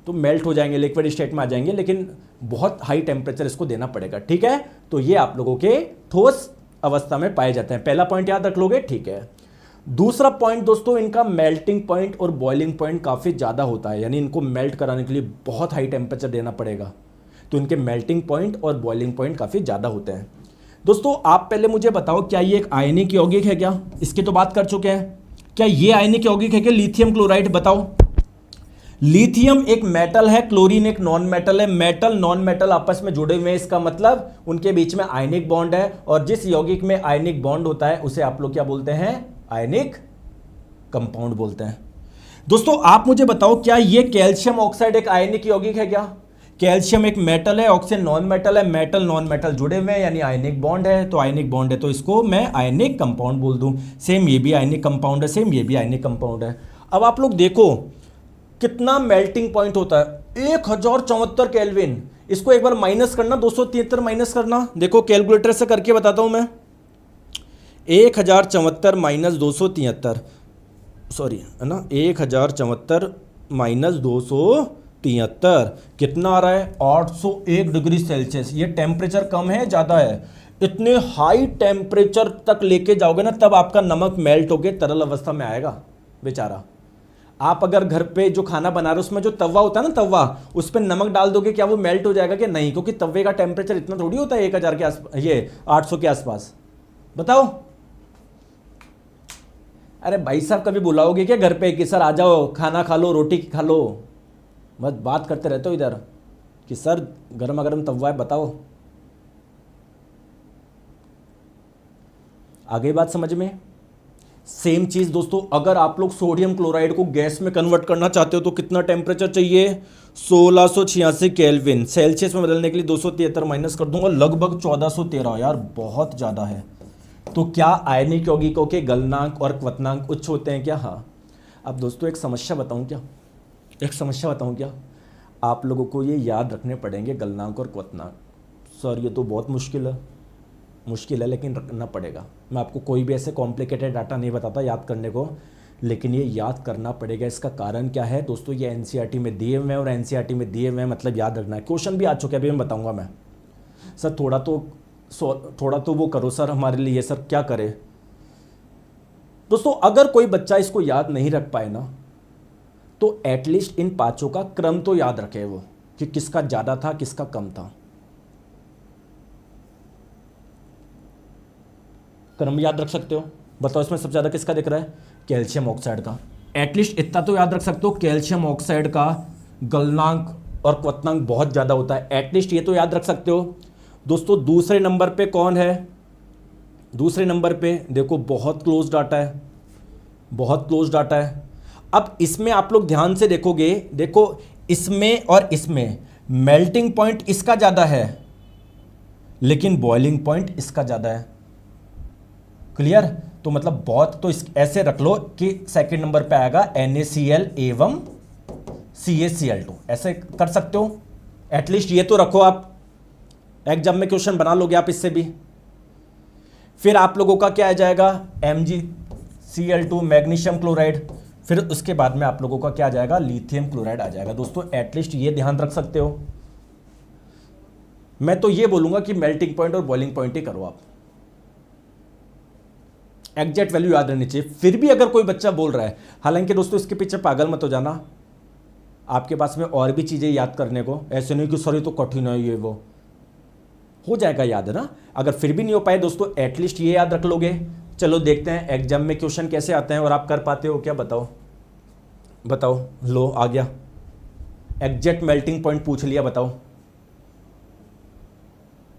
तो मेल्ट हो जाएंगे, लिक्विड स्टेट में आ जाएंगे, लेकिन बहुत हाई टेम्परेचर इसको देना पड़ेगा। ठीक है, तो ये आप लोगों के ठोस अवस्था में पाए जाते हैं। पहला पॉइंट याद रख लोगे। ठीक है, दूसरा पॉइंट दोस्तों, इनका मेल्टिंग पॉइंट और बॉइलिंग पॉइंट काफ़ी ज़्यादा होता है, यानी इनको मेल्ट कराने के लिए बहुत हाई टेम्परेचर देना पड़ेगा, तो इनके मेल्टिंग पॉइंट और बॉइलिंग पॉइंट काफ़ी ज़्यादा होते हैं। दोस्तों आप पहले मुझे बताओ, क्या ये एक आयनिक यौगिक है क्या? इसकी तो बात कर चुके हैं। क्या ये आयनिक यौगिक है क्या? लिथियम क्लोराइड, बताओ। लिथियम एक मेटल है, क्लोरीन एक नॉन मेटल है। मेटल नॉन मेटल आपस में जुड़े हुए हैं, इसका मतलब उनके बीच में आयनिक बॉन्ड है, और जिस यौगिक में आयनिक बॉन्ड होता है उसे आप लोग क्या बोलते हैं? आयनिक कंपाउंड बोलते हैं। दोस्तों आप मुझे बताओ, क्या ये कैल्शियम ऑक्साइड एक आयनिक यौगिक है क्या? कैल्शियम एक मेटल है, ऑक्सीजन नॉन मेटल है, मेटल नॉन मेटल जुड़े हुए हैं यानी आयनिक बॉन्ड है, तो आयनिक बॉन्ड है तो इसको मैं आयनिक कंपाउंड बोल दूं। सेम ये भी आयनिक कंपाउंड है, सेम ये भी आयनिक कंपाउंड है। अब आप लोग देखो कितना मेल्टिंग पॉइंट होता है, 1074 केल्विन। इसको एक बार माइनस करना, 273 माइनस करना, देखो कैलकुलेटर से करके बताता हूं मैं। 1074 माइनस 273, सॉरी है ना, 1074 माइनस 273 कितना आ रहा है? 801 डिग्री सेल्सियस। ये टेम्परेचर कम है ज़्यादा है? इतने हाई टेम्परेचर तक लेके जाओगे ना, तब आपका नमक मेल्ट होके तरल अवस्था में आएगा बेचारा। आप अगर घर पे जो खाना बना रहे हो उसमें जो तवा होता है ना, तवा, उस पर नमक डाल दोगे, क्या वो मेल्ट हो जाएगा कि नहीं? क्योंकि तवे का टेम्परेचर इतना थोड़ी होता है 1000 के आसपास, ये 800 के आसपास। बताओ। अरे भाई साहब कभी बुलाओगे क्या घर पे कि सर आ जाओ खाना खा लो, रोटी खा लो? बस बात करते रहते हो इधर कि सर गर्मा गर्म तवा है, बताओ। आगे बात समझ में? सेम चीज दोस्तों, अगर आप लोग सोडियम क्लोराइड को गैस में कन्वर्ट करना चाहते हो तो कितना टेम्परेचर चाहिए? 1686 केल्विन। सेल्सियस में बदलने के लिए 273 माइनस कर दूंगा, लगभग 1413। यार बहुत ज़्यादा है। तो क्या आयनिक यौगिकों के गलनांक और क्वथनांक उच्च होते हैं क्या? हाँ। अब दोस्तों एक समस्या बताऊं क्या? आप लोगों को ये याद रखने पड़ेंगे गलनांक और क्वथनांक। सर ये तो बहुत मुश्किल है, लेकिन रखना पड़ेगा। मैं आपको कोई भी ऐसे कॉम्प्लिकेटेड डाटा नहीं बताता याद करने को, लेकिन ये याद करना पड़ेगा। इसका कारण क्या है दोस्तों? ये एनसीईआरटी में दिए हुए हैं, और एनसीईआरटी में दिए हुए हैं मतलब याद रखना है। क्वेश्चन भी आ चुके हैं, अभी मैं बताऊंगा मैं। सर थोड़ा तो वो करो सर हमारे लिए, सर क्या करे? दोस्तों अगर कोई बच्चा इसको याद नहीं रख पाए ना, तो एटलीस्ट इन पांचों का क्रम तो याद रखे वो, कि किसका ज़्यादा था किसका कम था। क्रम याद रख सकते हो? बताओ इसमें सबसे ज़्यादा किसका दिख रहा है? कैल्शियम ऑक्साइड का। एटलीस्ट इतना तो याद रख सकते हो, कैल्शियम ऑक्साइड का गलनांक और क्वथनांक बहुत ज़्यादा होता है। एटलीस्ट ये तो याद रख सकते हो। दोस्तों दूसरे नंबर पे कौन है? दूसरे नंबर पे देखो बहुत क्लोज डाटा है। अब इसमें आप लोग ध्यान से देखोगे, देखो इसमें और इसमें मेल्टिंग पॉइंट इसका ज़्यादा है, लेकिन बॉइलिंग पॉइंट इसका ज़्यादा है। क्लियर? तो मतलब बहुत, तो इस ऐसे रख लो कि सेकंड नंबर पे आएगा NaCl एवं CaCl2, ऐसे कर सकते हो। एटलीस्ट ये तो रखो, आप एग्जाम में क्वेश्चन बना लोगे आप इससे भी। फिर आप लोगों का क्या आ जाएगा? MgCl2 magnesium chloride. फिर उसके बाद में आप लोगों का क्या आ जाएगा? लिथियम क्लोराइड आ जाएगा। दोस्तों एटलीस्ट ये ध्यान रख सकते हो। मैं तो ये बोलूंगा कि मेल्टिंग पॉइंट और बॉइलिंग पॉइंट ही करो आप, एग्जैक्ट वैल्यू याद रहनी चाहिए। फिर भी अगर कोई बच्चा बोल रहा है, हालांकि दोस्तों इसके पीछे पागल मत हो जाना, आपके पास में और भी चीज़ें याद करने को, ऐसे नहीं कि सॉरी तो कठिन है ये वो, हो जाएगा याद है ना। अगर फिर भी नहीं हो पाए दोस्तों, एटलीस्ट ये याद रख लोगे। चलो देखते हैं एग्जाम में क्वेश्चन कैसे आते हैं और आप कर पाते हो क्या? बताओ। लो आ गया, एग्जैक्ट मेल्टिंग पॉइंट पूछ लिया, बताओ।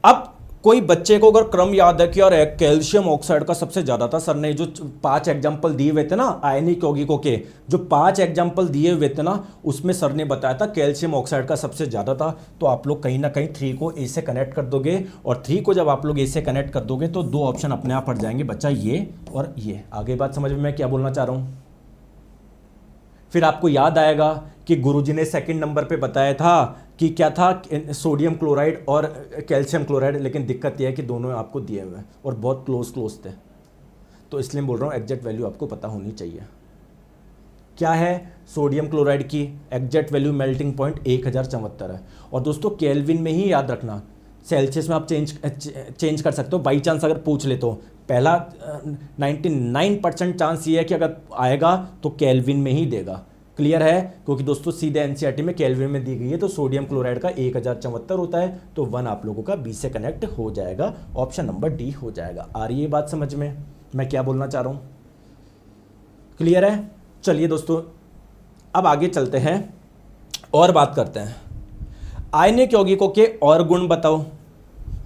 अब कोई बच्चे को अगर क्रम याद है कि यार कैल्शियम ऑक्साइड का सबसे ज्यादा था, सर ने जो 5 एग्जाम्पल दिए हुए थे ना आयनिक यौगिकों के, जो 5 एग्जाम्पल दिए हुए थे ना, उसमें सर ने बताया था कैल्शियम ऑक्साइड का सबसे ज्यादा था। तो आप लोग कहीं ना कहीं 3 को ए से कनेक्ट कर दोगे, और 3 को जब आप लोग ए से कनेक्ट कर दोगे तो 2 ऑप्शन अपने आप हट जाएंगे बच्चा, ये और ये। आगे बात समझ में मैं क्या बोलना चाह रहा हूं? फिर आपको याद आएगा कि गुरुजी ने सेकंड नंबर पे बताया था कि क्या था? सोडियम क्लोराइड और कैल्शियम क्लोराइड, लेकिन दिक्कत यह है कि दोनों आपको दिए हुए हैं और बहुत क्लोज थे। तो इसलिए बोल रहा हूँ एग्जैक्ट वैल्यू आपको पता होनी चाहिए। क्या है? सोडियम क्लोराइड की एग्जैक्ट वैल्यू मेल्टिंग पॉइंट 1074 है। और दोस्तों केल्विन में ही याद रखना, सेल्सियस में आप चेंज कर सकते हो बाई चांस अगर पूछ ले तो। पहला 99% चांस ये है कि अगर आएगा तो केल्विन में ही देगा। क्लियर है, क्योंकि दोस्तों सीधे एनसीईआरटी में केल्विन में दी गई है। तो सोडियम क्लोराइड का 1074 होता है, तो 1 आप लोगों का बी से कनेक्ट हो जाएगा, ऑप्शन नंबर डी हो जाएगा। आ रही है बात समझ में मैं क्या बोलना चाह रहा हूं? क्लियर है। चलिए दोस्तों अब आगे चलते हैं और बात करते हैं आयनिक यौगिकों के और गुण बताओ।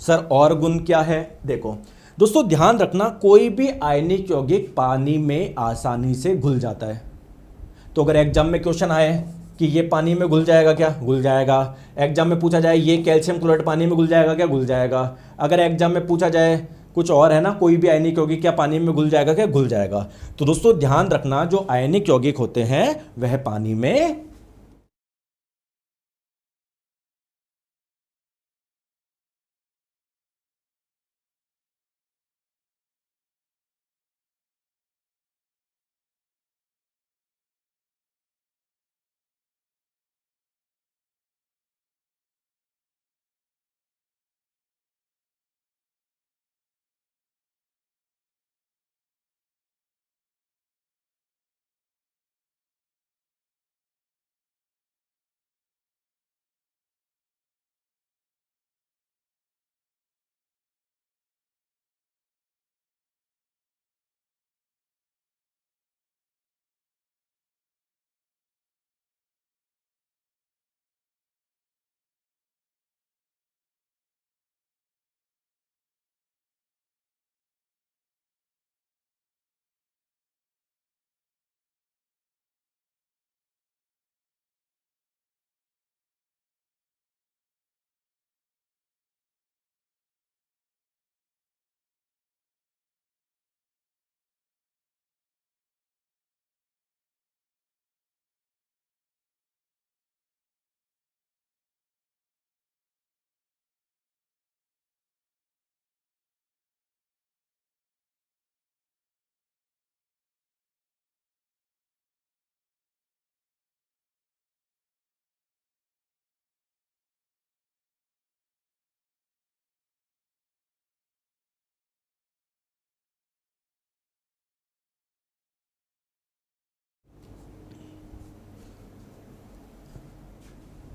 सर और गुण क्या है? देखो दोस्तों ध्यान रखना, कोई भी आयनिक यौगिक पानी में आसानी से घुल जाता है। तो अगर एग्जाम में क्वेश्चन आए कि ये पानी में घुल जाएगा क्या? घुल जाएगा। एग्जाम में पूछा जाए ये कैल्शियम क्लोराइड पानी में घुल जाएगा क्या? घुल जाएगा। अगर एग्जाम में पूछा जाए कुछ और है ना, कोई भी आयनिक यौगिक क्या पानी में घुल जाएगा क्या? घुल जाएगा। तो दोस्तों ध्यान रखना, जो आयनिक यौगिक होते हैं वह पानी में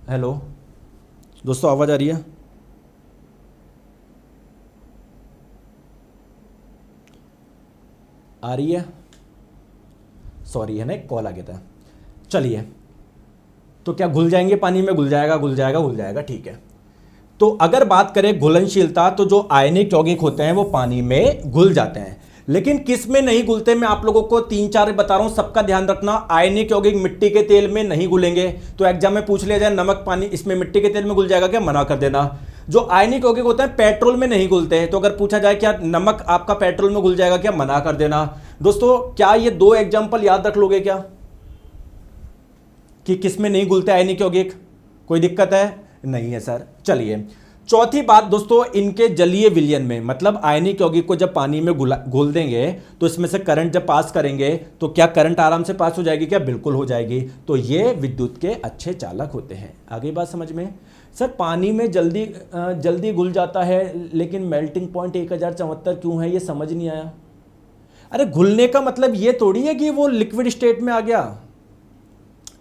हेलो दोस्तों आवाज आ रही है? आ रही है? सॉरी है ना, एक कॉल आ गया था। चलिए तो क्या घुल जाएंगे पानी में? घुल जाएगा, घुल जाएगा, घुल जाएगा। ठीक है, तो अगर बात करें घुलनशीलता, तो जो आयनिक यौगिक होते हैं वो पानी में घुल जाते हैं, लेकिन किस में नहीं घुलते? मैं आप लोगों को 3-4 बता रहा हूं, सबका ध्यान रखना। आयनिक यौगिक मिट्टी के तेल में नहीं घुलेंगे। तो एग्जाम में पूछ लिया जाए नमक पानी इसमें मिट्टी के तेल में घुल जाएगा क्या? मना कर देना। जो आयनिक यौगिक होते हैं पेट्रोल में नहीं घुलते, तो अगर पूछा जाए क्या नमक आपका पेट्रोल में घुल जाएगा क्या? मना कर देना। दोस्तों क्या ये 2 एग्जाम्पल याद रख लोगे क्या कि किस में नहीं घुलते आयनिक यौगिक? कोई दिक्कत है? नहीं है सर। चलिए चौथी बात दोस्तों, इनके जलीय विलयन में, मतलब आयनिक यौगिक को जब पानी में घोल देंगे तो इसमें से करंट जब पास करेंगे तो क्या करंट आराम से पास हो जाएगी क्या? बिल्कुल हो जाएगी। तो ये विद्युत के अच्छे चालक होते हैं। आगे बात समझ में? सर पानी में जल्दी घुल जाता है, लेकिन मेल्टिंग पॉइंट 1074 क्यों है? ये समझ नहीं आया। अरे घुलने का मतलब ये थोड़ी है कि वो लिक्विड स्टेट में आ गया।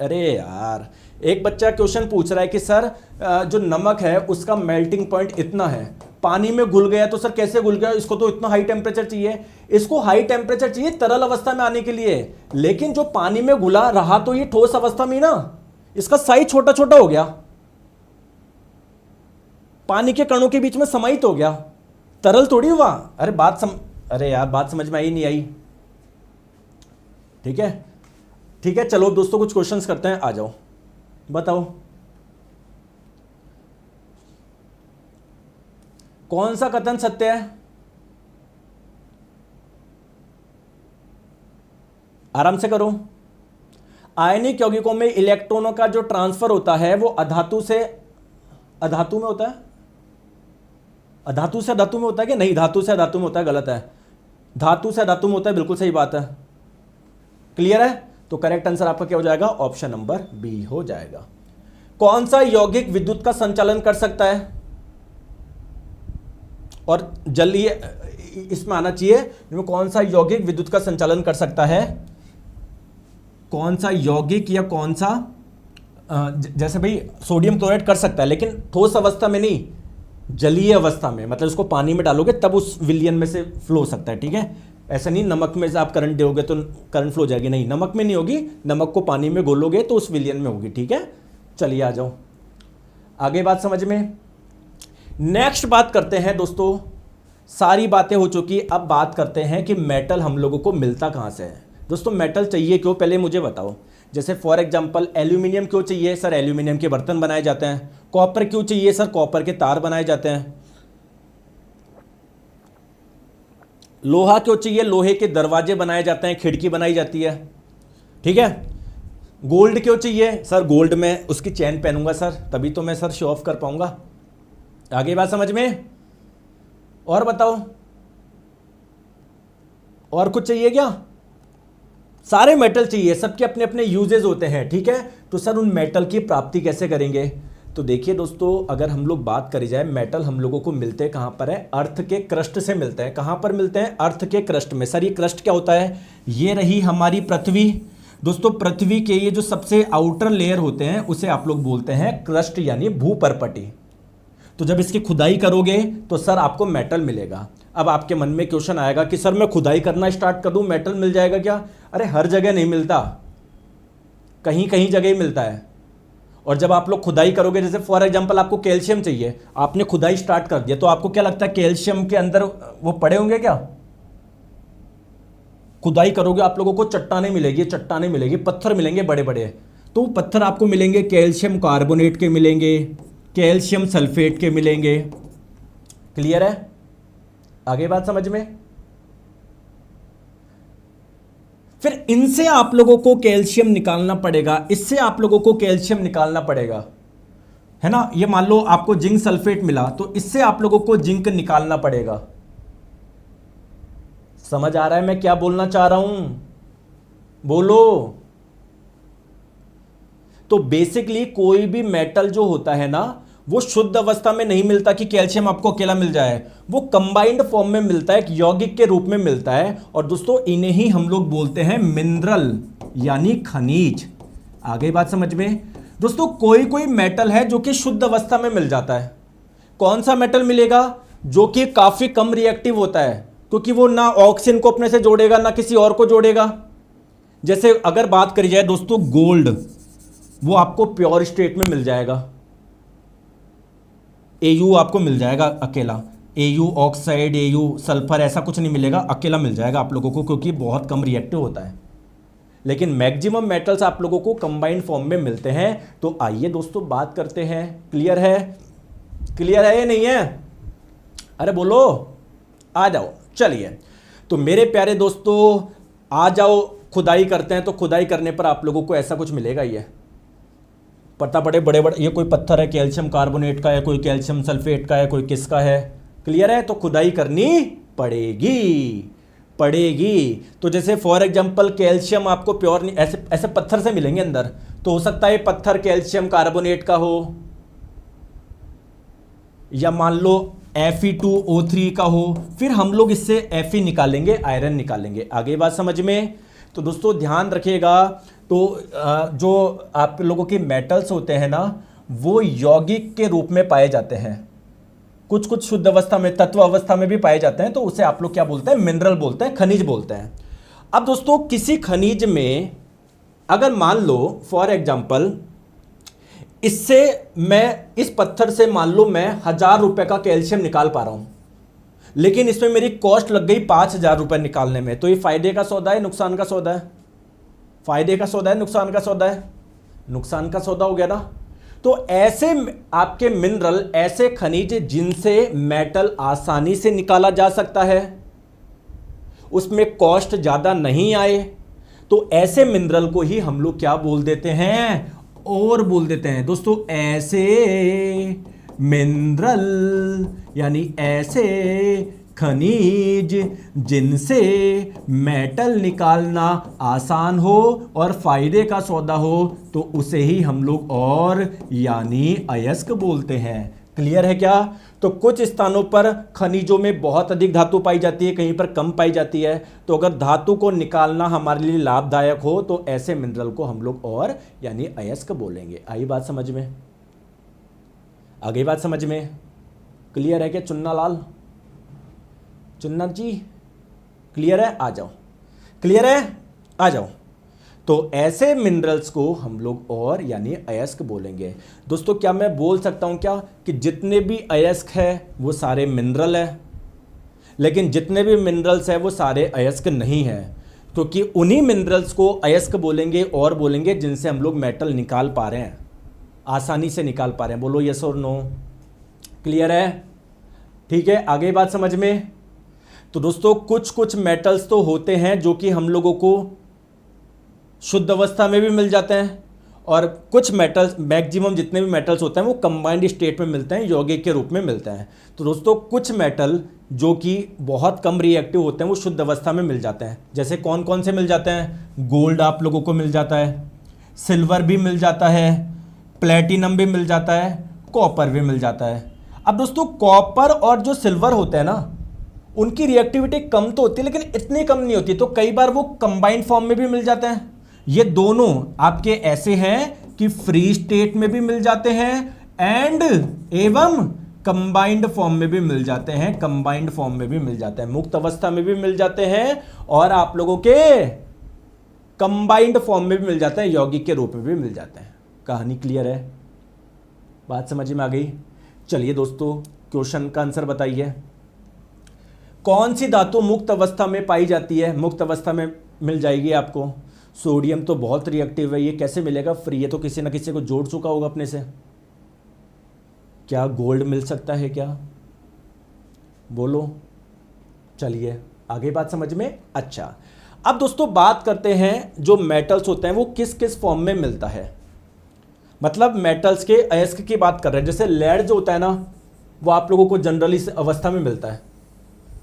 अरे यार, एक बच्चा क्वेश्चन पूछ रहा है कि सर जो नमक है उसका मेल्टिंग पॉइंट इतना है, पानी में घुल गया, तो सर कैसे घुल गया? इसको तो इतना हाई टेम्परेचर चाहिए। इसको हाई टेम्परेचर चाहिए तरल अवस्था में आने के लिए, लेकिन जो पानी में घुला रहा तो ये ठोस अवस्था में ना, इसका साइज छोटा छोटा हो गया, पानी के कणों के बीच में समाहित हो गया, तरल थोड़ी हुआ। अरे यार बात समझ में आई नहीं आई? ठीक है ठीक है, चलो दोस्तों कुछ क्वेश्चंस करते हैं, आ जाओ बताओ कौन सा कथन सत्य है? आराम से करो। आयनिक यौगिकों में इलेक्ट्रॉनों का जो ट्रांसफर होता है वो अधातु से अधातु में होता है। अधातु से धातु में होता है कि नहीं? धातु से धातु में होता है। गलत है, धातु से धातु में होता है। बिल्कुल सही बात है। क्लियर है? तो करेक्ट आंसर आपका क्या हो जाएगा? ऑप्शन नंबर बी हो जाएगा। कौन सा यौगिक विद्युत का संचालन कर सकता है? और जलीय इसमें आना चाहिए, इनमें कौन सा यौगिक विद्युत का संचालन कर सकता है, कौन सा यौगिक या कौन सा जैसे भाई सोडियम क्लोराइड कर सकता है लेकिन ठोस अवस्था में नहीं, जलीय अवस्था में, मतलब उसको पानी में डालोगे तब उस विलयन में से फ्लो हो सकता है, ठीक है। ऐसा नहीं नमक में से आप करंट दोगे तो करंट फ्लो हो जाएगी, नहीं, नमक में नहीं होगी, नमक को पानी में घोलोगे तो उस विलयन में होगी, ठीक है। चलिए आ जाओ आगे, बात समझ में। नेक्स्ट बात करते हैं दोस्तों, सारी बातें हो चुकी, अब बात करते हैं कि मेटल हम लोगों को मिलता कहाँ से है। दोस्तों मेटल चाहिए क्यों, पहले मुझे बताओ। जैसे फॉर एग्जांपल एल्यूमिनियम क्यों चाहिए सर, एल्यूमिनियम के बर्तन बनाए जाते हैं। कॉपर क्यों चाहिए सर, कॉपर के तार बनाए जाते हैं। लोहा क्यों चाहिए, लोहे के दरवाजे बनाए जाते हैं, खिड़की बनाई जाती है, ठीक है। गोल्ड क्यों चाहिए सर, गोल्ड में उसकी चैन पहनूंगा सर, तभी तो मैं सर शो ऑफ कर पाऊंगा। आगे बात समझ में, और बताओ और कुछ चाहिए क्या, सारे मेटल चाहिए, सबके अपने अपने यूजेस होते हैं, ठीक है। तो सर उन मेटल की प्राप्ति कैसे करेंगे, तो देखिए दोस्तों, अगर हम लोग बात करी जाए, मेटल हम लोगों को मिलते हैं कहां पर है, अर्थ के क्रस्ट से मिलते हैं। कहां पर मिलते हैं, अर्थ के क्रस्ट में। सर ये क्रस्ट क्या होता है, ये रही हमारी पृथ्वी। दोस्तों पृथ्वी के ये जो सबसे आउटर लेयर होते हैं उसे आप लोग बोलते हैं क्रस्ट यानी भूपरपटी। तो जब इसकी खुदाई करोगे तो सर आपको मेटल मिलेगा। अब आपके मन में क्वेश्चन आएगा कि सर मैं खुदाई करना स्टार्ट कर दूं मेटल मिल जाएगा क्या, अरे हर जगह नहीं मिलता, कहीं कहीं जगह ही मिलता है। और जब आप लोग खुदाई करोगे, जैसे फॉर एग्जांपल आपको कैल्शियम चाहिए, आपने खुदाई स्टार्ट कर दिया, तो आपको क्या लगता है कैल्शियम के अंदर वो पड़े होंगे क्या, खुदाई करोगे आप लोगों को चट्टानें मिलेगी, चट्टानें मिलेगी, पत्थर मिलेंगे बड़े बड़े, तो पत्थर आपको मिलेंगे कैल्शियम कार्बोनेट के मिलेंगे, कैल्शियम सल्फेट के मिलेंगे। क्लियर है, आगे बात समझ में। फिर इनसे आप लोगों को कैल्शियम निकालना पड़ेगा, इससे आप लोगों को कैल्शियम निकालना पड़ेगा, है ना। ये मान लो आपको जिंक सल्फेट मिला, तो इससे आप लोगों को जिंक निकालना पड़ेगा। समझ आ रहा है मैं क्या बोलना चाह रहा हूं, बोलो। तो बेसिकली कोई भी मेटल जो होता है ना, वो शुद्ध अवस्था में नहीं मिलता कि कैल्शियम आपको अकेला मिल जाए, वो कंबाइंड फॉर्म में मिलता है, एक यौगिक के रूप में मिलता है। और दोस्तों इन्हें ही हम लोग बोलते हैं मिनरल यानी खनिज। आगे बात समझ में। दोस्तों कोई कोई मेटल है जो कि शुद्ध अवस्था में मिल जाता है। कौन सा मेटल मिलेगा, जो कि काफी कम रिएक्टिव होता है, क्योंकि वो ना ऑक्सीजन को अपने से जोड़ेगा ना किसी और को जोड़ेगा। जैसे अगर बात करी जाए दोस्तों गोल्ड, वो आपको प्योर स्टेट में मिल जाएगा, Au आपको मिल जाएगा अकेला, Au ऑक्साइड, Au सल्फर ऐसा कुछ नहीं मिलेगा, अकेला मिल जाएगा आप लोगों को, क्योंकि बहुत कम रिएक्टिव होता है। लेकिन मैक्सिमम मेटल्स आप लोगों को कंबाइंड फॉर्म में मिलते हैं। तो आइए दोस्तों बात करते हैं, क्लियर है, क्लियर है या नहीं है, अरे बोलो, आ जाओ। चलिए तो मेरे प्यारे दोस्तों आ जाओ, खुदाई करते हैं। तो खुदाई करने पर आप लोगों को ऐसा कुछ मिलेगा, ये पता पड़े बड़े बड़े, ये कोई पत्थर है कैल्शियम कार्बोनेट का है, कोई कैल्शियम सल्फेट का है, कोई किसका है, क्लियर है। तो खुदाई करनी पड़ेगी पड़ेगी। तो जैसे फॉर एग्जांपल कैल्शियम आपको प्योर नहीं, ऐसे ऐसे पत्थर से मिलेंगे अंदर, तो हो सकता है पत्थर कैल्शियम कार्बोनेट का हो, या मान लो Fe2O3 का हो, फिर हम लोग इससे Fe निकालेंगे, आयरन निकालेंगे। आगे बात समझ में। तो दोस्तों ध्यान रखिएगा, तो जो आप लोगों के मेटल्स होते हैं ना, वो यौगिक के रूप में पाए जाते हैं, कुछ कुछ शुद्ध अवस्था में, तत्व अवस्था में भी पाए जाते हैं, तो उसे आप लोग क्या बोलते हैं, मिनरल बोलते हैं, खनिज बोलते हैं। अब दोस्तों किसी खनिज में अगर मान लो फॉर एग्जांपल, इससे मैं, इस पत्थर से मान लो मैं 1000 रुपए का कैल्शियम निकाल पा रहा हूं, लेकिन इसमें मेरी कॉस्ट लग गई 5000 रुपए निकालने में, तो ये फायदे का सौदा है नुकसान का सौदा है, फायदे का सौदा है नुकसान का सौदा है, नुकसान का सौदा हो गया ना। तो ऐसे आपके मिनरल, ऐसे खनिज जिनसे मेटल आसानी से निकाला जा सकता है, उसमें कॉस्ट ज्यादा नहीं आए, तो ऐसे मिनरल को ही हम लोग क्या बोल देते हैं, और बोल देते हैं दोस्तों ऐसे मिनरल, यानी ऐसे खनिज जिनसे मेटल निकालना आसान हो और फायदे का सौदा हो, तो उसे ही हम लोग और यानी अयस्क बोलते हैं। क्लियर है क्या? तो कुछ स्थानों पर खनिजों में बहुत अधिक धातु पाई जाती है, कहीं पर कम पाई जाती है। तो अगर धातु को निकालना हमारे लिए लाभदायक हो तो ऐसे मिनरल को हम लोग और यानी अयस्क बोलेंगे। आई बात समझ में? आगे बात समझ में? क्लियर है क्या? चुन्ना लाल, चुन्ना जी क्लियर है? आ जाओ। क्लियर है? आ जाओ। तो ऐसे मिनरल्स को हम लोग और यानी अयस्क बोलेंगे। दोस्तों क्या मैं बोल सकता हूं क्या कि जितने भी अयस्क है वो सारे मिनरल है, लेकिन जितने भी मिनरल्स है वो सारे अयस्क नहीं है, क्योंकि उन्हीं मिनरल्स को अयस्क बोलेंगे और बोलेंगे जिनसे हम लोग मेटल निकाल पा रहे हैं, आसानी से निकाल पा रहे हैं। बोलो यस और नो। क्लियर है? ठीक है, आगे बात समझ में? तो दोस्तों कुछ कुछ मेटल्स तो होते हैं जो कि हम लोगों को शुद्ध अवस्था में भी मिल जाते हैं, और कुछ मेटल्स, मैक्सिमम जितने भी मेटल्स होते हैं वो कंबाइंड स्टेट में मिलते हैं, यौगिक के रूप में मिलते हैं। तो दोस्तों कुछ मेटल जो कि बहुत कम रिएक्टिव होते हैं वो शुद्ध अवस्था में मिल जाते हैं। जैसे कौन कौन से मिल जाते हैं? गोल्ड आप लोगों को मिल जाता है, सिल्वर भी मिल जाता है, प्लेटिनम भी मिल जाता है, कॉपर भी मिल जाता है। अब दोस्तों कॉपर और जो सिल्वर होते हैं ना, उनकी रिएक्टिविटी कम तो होती है लेकिन इतनी कम नहीं होती, तो कई बार वो कंबाइंड फॉर्म में भी मिल जाते हैं। ये दोनों आपके ऐसे हैं कि फ्री स्टेट में भी मिल जाते हैं एंड एवं कंबाइंड फॉर्म में भी मिल जाते हैं, कंबाइंड फॉर्म में भी मिल जाते हैं, मुक्त अवस्था में भी मिल जाते हैं और आप लोगों के कंबाइंड फॉर्म में भी मिल जाते हैं, यौगिक के रूप में भी मिल जाते हैं। कहानी क्लियर है? बात समझ में आ गई? चलिए दोस्तों क्वेश्चन का आंसर बताइए। कौन सी धातु मुक्त अवस्था में पाई जाती है? मुक्त अवस्था में मिल जाएगी आपको। सोडियम तो बहुत रिएक्टिव है, ये कैसे मिलेगा? फ्री है तो किसी ना किसी को जोड़ चुका होगा अपने से। क्या गोल्ड मिल सकता है क्या? बोलो। चलिए आगे बात समझ में? अच्छा, अब दोस्तों बात करते हैं जो मेटल्स होते हैं वो किस किस फॉर्म में मिलता है, मतलब मेटल्स के अयस्क की बात कर रहे हैं। जैसे लेड जो होता है ना, वो आप लोगों को जनरली इस अवस्था में मिलता है,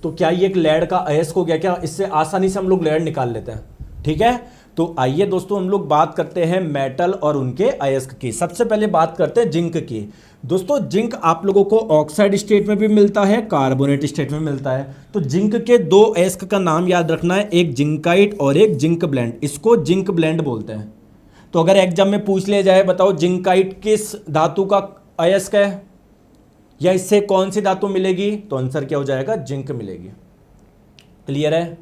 तो क्या ये एक लेड का अयस्क हो गया क्या? इससे आसानी से हम लोग लेड निकाल लेते हैं। ठीक है, तो आइए दोस्तों हम लोग बात करते हैं मेटल और उनके अयस्क की। सबसे पहले बात करते हैं जिंक की। दोस्तों जिंक आप लोगों को ऑक्साइड स्टेट में भी मिलता है, कार्बोनेट स्टेट में मिलता है। तो जिंक के दो अयस्क का नाम याद रखना है, एक जिंकाइट और एक जिंक ब्लेंड। इसको जिंक ब्लेंड बोलते हैं। तो अगर एग्जाम में पूछ लिया जाए बताओ जिंकाइट किस धातु का अयस्क है या इससे कौन सी धातु मिलेगी, तो आंसर क्या हो जाएगा? जिंक मिलेगी। क्लियर है?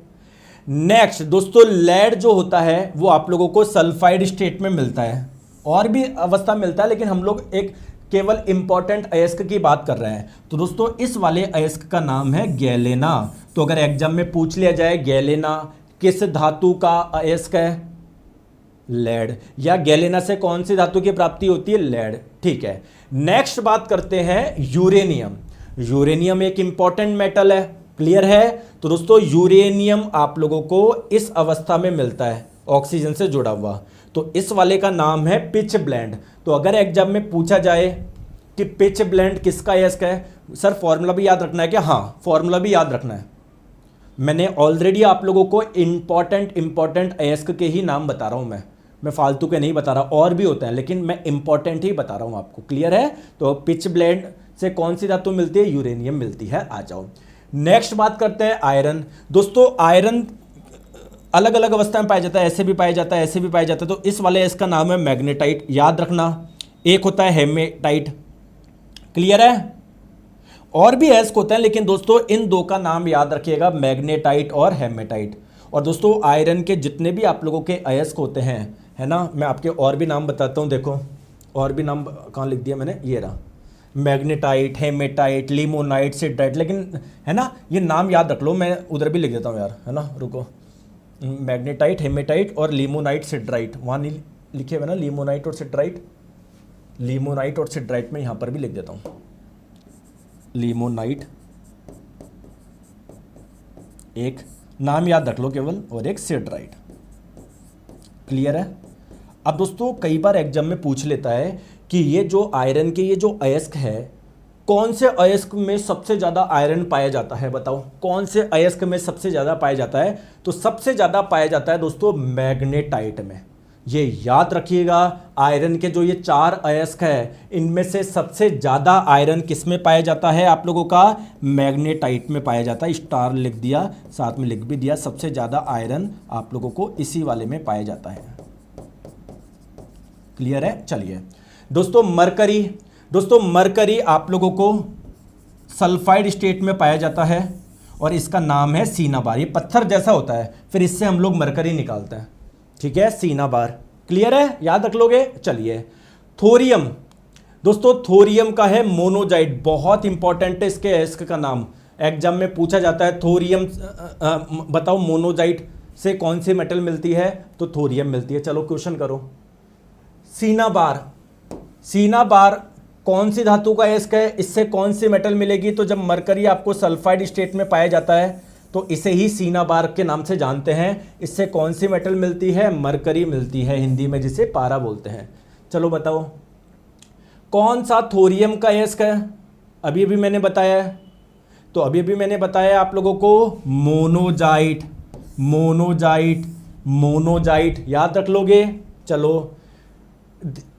नेक्स्ट दोस्तों लेड जो होता है वो आप लोगों को सल्फाइड स्टेट में मिलता है, और भी अवस्था मिलता है, लेकिन हम लोग एक केवल इंपॉर्टेंट अयस्क की बात कर रहे हैं। तो दोस्तों इस वाले अयस्क का नाम है गैलेना। तो अगर एग्जाम में पूछ लिया जाए गैलेना किस धातु का अयस्क है? लेड। या गैलेना से कौन सी धातु की प्राप्ति होती है? लेड। ठीक है, नेक्स्ट बात करते हैं यूरेनियम। यूरेनियम एक इंपॉर्टेंट मेटल है। क्लियर है? तो दोस्तों यूरेनियम आप लोगों को इस अवस्था में मिलता है, ऑक्सीजन से जुड़ा हुआ। तो इस वाले का नाम है पिच ब्लेंड। तो अगर एग्जाम में पूछा जाए कि पिच ब्लेंड किसका अयस्क है, सर फॉर्मूला भी याद रखना है क्या? हाँ, फॉर्मूला भी याद रखना है। मैंने ऑलरेडी आप लोगों को इंपॉर्टेंट अयस्क के ही नाम बता रहा हूं, मैं फालतू के नहीं बता रहा, और भी होते हैं लेकिन मैं इंपॉर्टेंट ही बता रहा हूं आपको। क्लियर है? तो पिच ब्लेंड से कौन सी धातु मिलती है? यूरेनियम मिलती है। आ जाओ नेक्स्ट बात करते हैं आयरन। दोस्तों आयरन अलग अलग अवस्था में पाया जाता है, ऐसे भी पाया जाता है, ऐसे भी पाया जाता है। तो इस वाले इसका नाम है मैग्नेटाइट। याद रखना, एक होता है हेमेटाइट। क्लियर है? और भी अयस्क होते हैं लेकिन दोस्तों इन दो का नाम याद रखिएगा, मैग्नेटाइट और हेमेटाइट। और दोस्तों आयरन के जितने भी आप लोगों के अयस्क होते हैं, है ना, मैं आपके और भी नाम बताता हूँ। देखो और भी नाम कहाँ लिख दिया मैंने, ये रहा, मैग्नेटाइट, हेमेटाइट, लिमोनाइट, सिड्राइट। लेकिन है ना ये नाम याद रख लो, मैं उधर भी लिख देता हूँ यार, है ना, रुको। मैग्नेटाइट, हेमेटाइट और लिमोनाइट, सिड्राइट, वहाँ नहीं लिखे हुए ना, लिमोनाइट और सिड्राइट। लिमोनाइट और सिड्राइट में यहाँ पर भी लिख देता हूँ, लिमोनाइट एक नाम याद रख लो केवल, और एक सिड्राइट। क्लियर है? अब दोस्तों कई बार एग्जाम में पूछ लेता है कि ये जो आयरन के ये जो अयस्क है, कौन से अयस्क में सबसे ज़्यादा आयरन पाया जाता है? बताओ कौन से अयस्क में सबसे ज़्यादा पाया जाता है? तो सबसे ज़्यादा पाया जाता है दोस्तों मैग्नेटाइट में। ये याद रखिएगा, आयरन के जो ये 4 अयस्क है इनमें से सबसे ज़्यादा आयरन किस में पाया जाता है आप लोगों का? मैग्नेटाइट में पाया जाता है। स्टार लिख दिया, साथ में लिख भी दिया, सबसे ज़्यादा आयरन आप लोगों को इसी वाले में पाया जाता है। क्लियर है? चलिए दोस्तों, मरकरी, दोस्तों मरकरी आप लोगों को सल्फाइड स्टेट में पाया जाता है और इसका नाम है सीनाबार। ये पत्थर जैसा होता है, फिर इससे हम लोग मरकरी निकालते हैं। ठीक है, सीनाबार। क्लियर है? याद रख लोगे? चलिए, थोरियम, दोस्तों थोरियम का है मोनोजाइट, बहुत इंपॉर्टेंट है इसके अयस्क का नाम, एग्जाम में पूछा जाता है। थोरियम बताओ मोनोजाइट से कौन सी मेटल मिलती है? तो थोरियम मिलती है। चलो क्वेश्चन करो। सीनाबार, सीनाबार कौन सी धातु का अयस्क है? इससे कौन सी मेटल मिलेगी? तो जब मरकरी आपको सल्फाइड स्टेट में पाया जाता है तो इसे ही सीनाबार के नाम से जानते हैं। इससे कौन सी मेटल मिलती है? मरकरी मिलती है, हिंदी में जिसे पारा बोलते हैं। चलो बताओ, कौन सा थोरियम का अयस्क है? अभी अभी मैंने बताया है, तो अभी अभी मैंने बताया आप लोगों को मोनोजाइट, मोनोजाइट, मोनोजाइट, याद रख लोगे। चलो,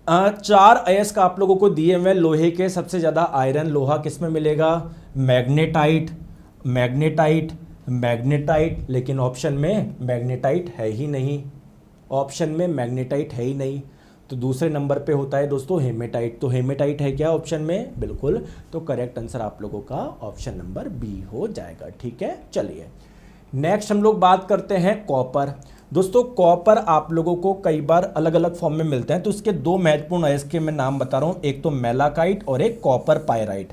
4 अयस्क आप लोगों को दिए हुए लोहे के। सबसे ज़्यादा आयरन लोहा किस में मिलेगा? मैग्नेटाइट, मैग्नेटाइट, मैग्नेटाइट, लेकिन ऑप्शन में मैग्नेटाइट है ही नहीं, ऑप्शन में मैग्नेटाइट है ही नहीं। तो दूसरे नंबर पे होता है दोस्तों हेमेटाइट। तो हेमेटाइट है क्या ऑप्शन में? बिल्कुल। तो करेक्ट आंसर आप लोगों का ऑप्शन नंबर बी हो जाएगा। ठीक है, चलिए नेक्स्ट हम लोग बात करते हैं कॉपर। दोस्तों कॉपर आप लोगों को कई बार अलग अलग फॉर्म में मिलते हैं, तो इसके 2 महत्वपूर्ण अयस्क के मैं नाम बता रहा हूँ, एक तो मेलाकाइट और एक कॉपर पायराइट।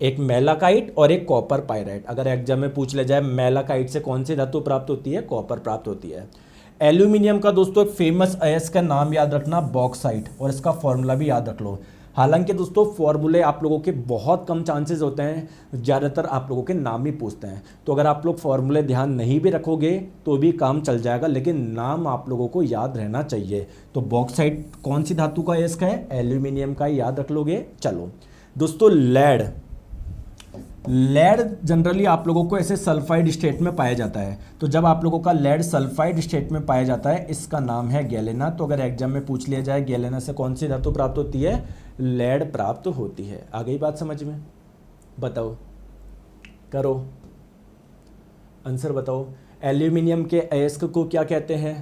एक मेलाकाइट और एक कॉपर पायराइट। अगर एग्जाम में पूछ ले जाए मेलाकाइट से कौन सी धातु प्राप्त होती है? कॉपर प्राप्त होती है। एल्यूमिनियम का दोस्तों एक फेमस अयस्क का नाम याद रखना, बॉक्साइट, और इसका फॉर्मूला भी याद रख लो। हालांकि दोस्तों फॉर्मूले आप लोगों के बहुत कम चांसेस होते हैं, ज़्यादातर आप लोगों के नाम ही पूछते हैं। तो अगर आप लोग फॉर्मूले ध्यान नहीं भी रखोगे तो भी काम चल जाएगा, लेकिन नाम आप लोगों को याद रहना चाहिए। तो बॉक्साइट कौन सी धातु का अयस्क है? एल्यूमिनियम का, याद रख लोगे। चलो दोस्तों, लेड, लेड जनरली आप लोगों को ऐसे सल्फाइड स्टेट में पाया जाता है। तो जब आप लोगों का लेड सल्फाइड स्टेट में पाया जाता है, इसका नाम है गैलेना। तो अगर एग्जाम में पूछ लिया जाए गैलेना से कौन सी धातु प्राप्त होती है? लेड प्राप्त होती है। आ गई बात समझ में? बताओ, करो आंसर बताओ। एल्यूमिनियम के अयस्क को क्या कहते हैं?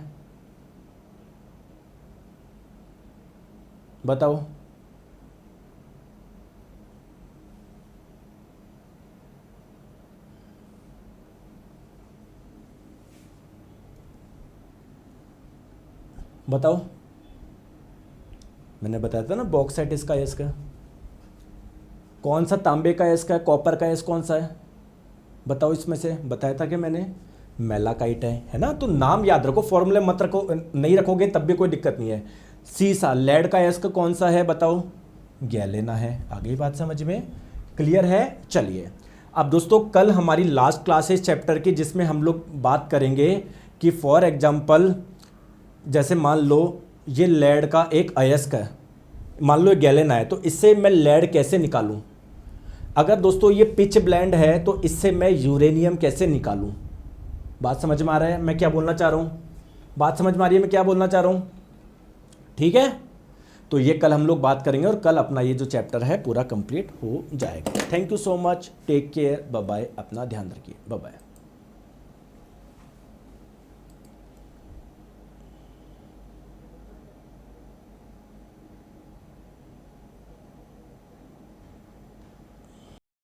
बताओ। बताओ, मैंने बताया था ना बॉक्साइट इसका अयस्क है। कौन सा तांबे का अयस्क है? कॉपर का अयस्क कौन सा है? बताओ इसमें से। बताया था कि मैंने मेलाकाइट है ना। तो नाम याद रखो, फॉर्मूले मत रखो, नहीं रखोगे तब भी कोई दिक्कत नहीं है। सीसा, लेड का अयस्क कौन सा है? बताओ। गैलेना है। आगे बात समझ में? क्लियर है? चलिए अब दोस्तों, कल हमारी लास्ट क्लास है इस चैप्टर की, जिसमें हम लोग बात करेंगे कि फॉर एग्जाम्पल जैसे मान लो ये लेड का एक अयस्क है, मान लो ये गैलेना है, तो इससे मैं लेड कैसे निकालूं? अगर दोस्तों ये पिच ब्लेंड है तो इससे मैं यूरेनियम कैसे निकालूं? बात समझ में आ रहा है मैं क्या बोलना चाह रहा हूं? बात समझ में आ रही है मैं क्या बोलना चाह रहा हूं? ठीक है, तो ये कल हम लोग बात करेंगे और कल अपना ये जो चैप्टर है पूरा कंप्लीट हो जाएगा। Thank you so much, take care, bye bye, अपना ध्यान रखिए, बाय बाय।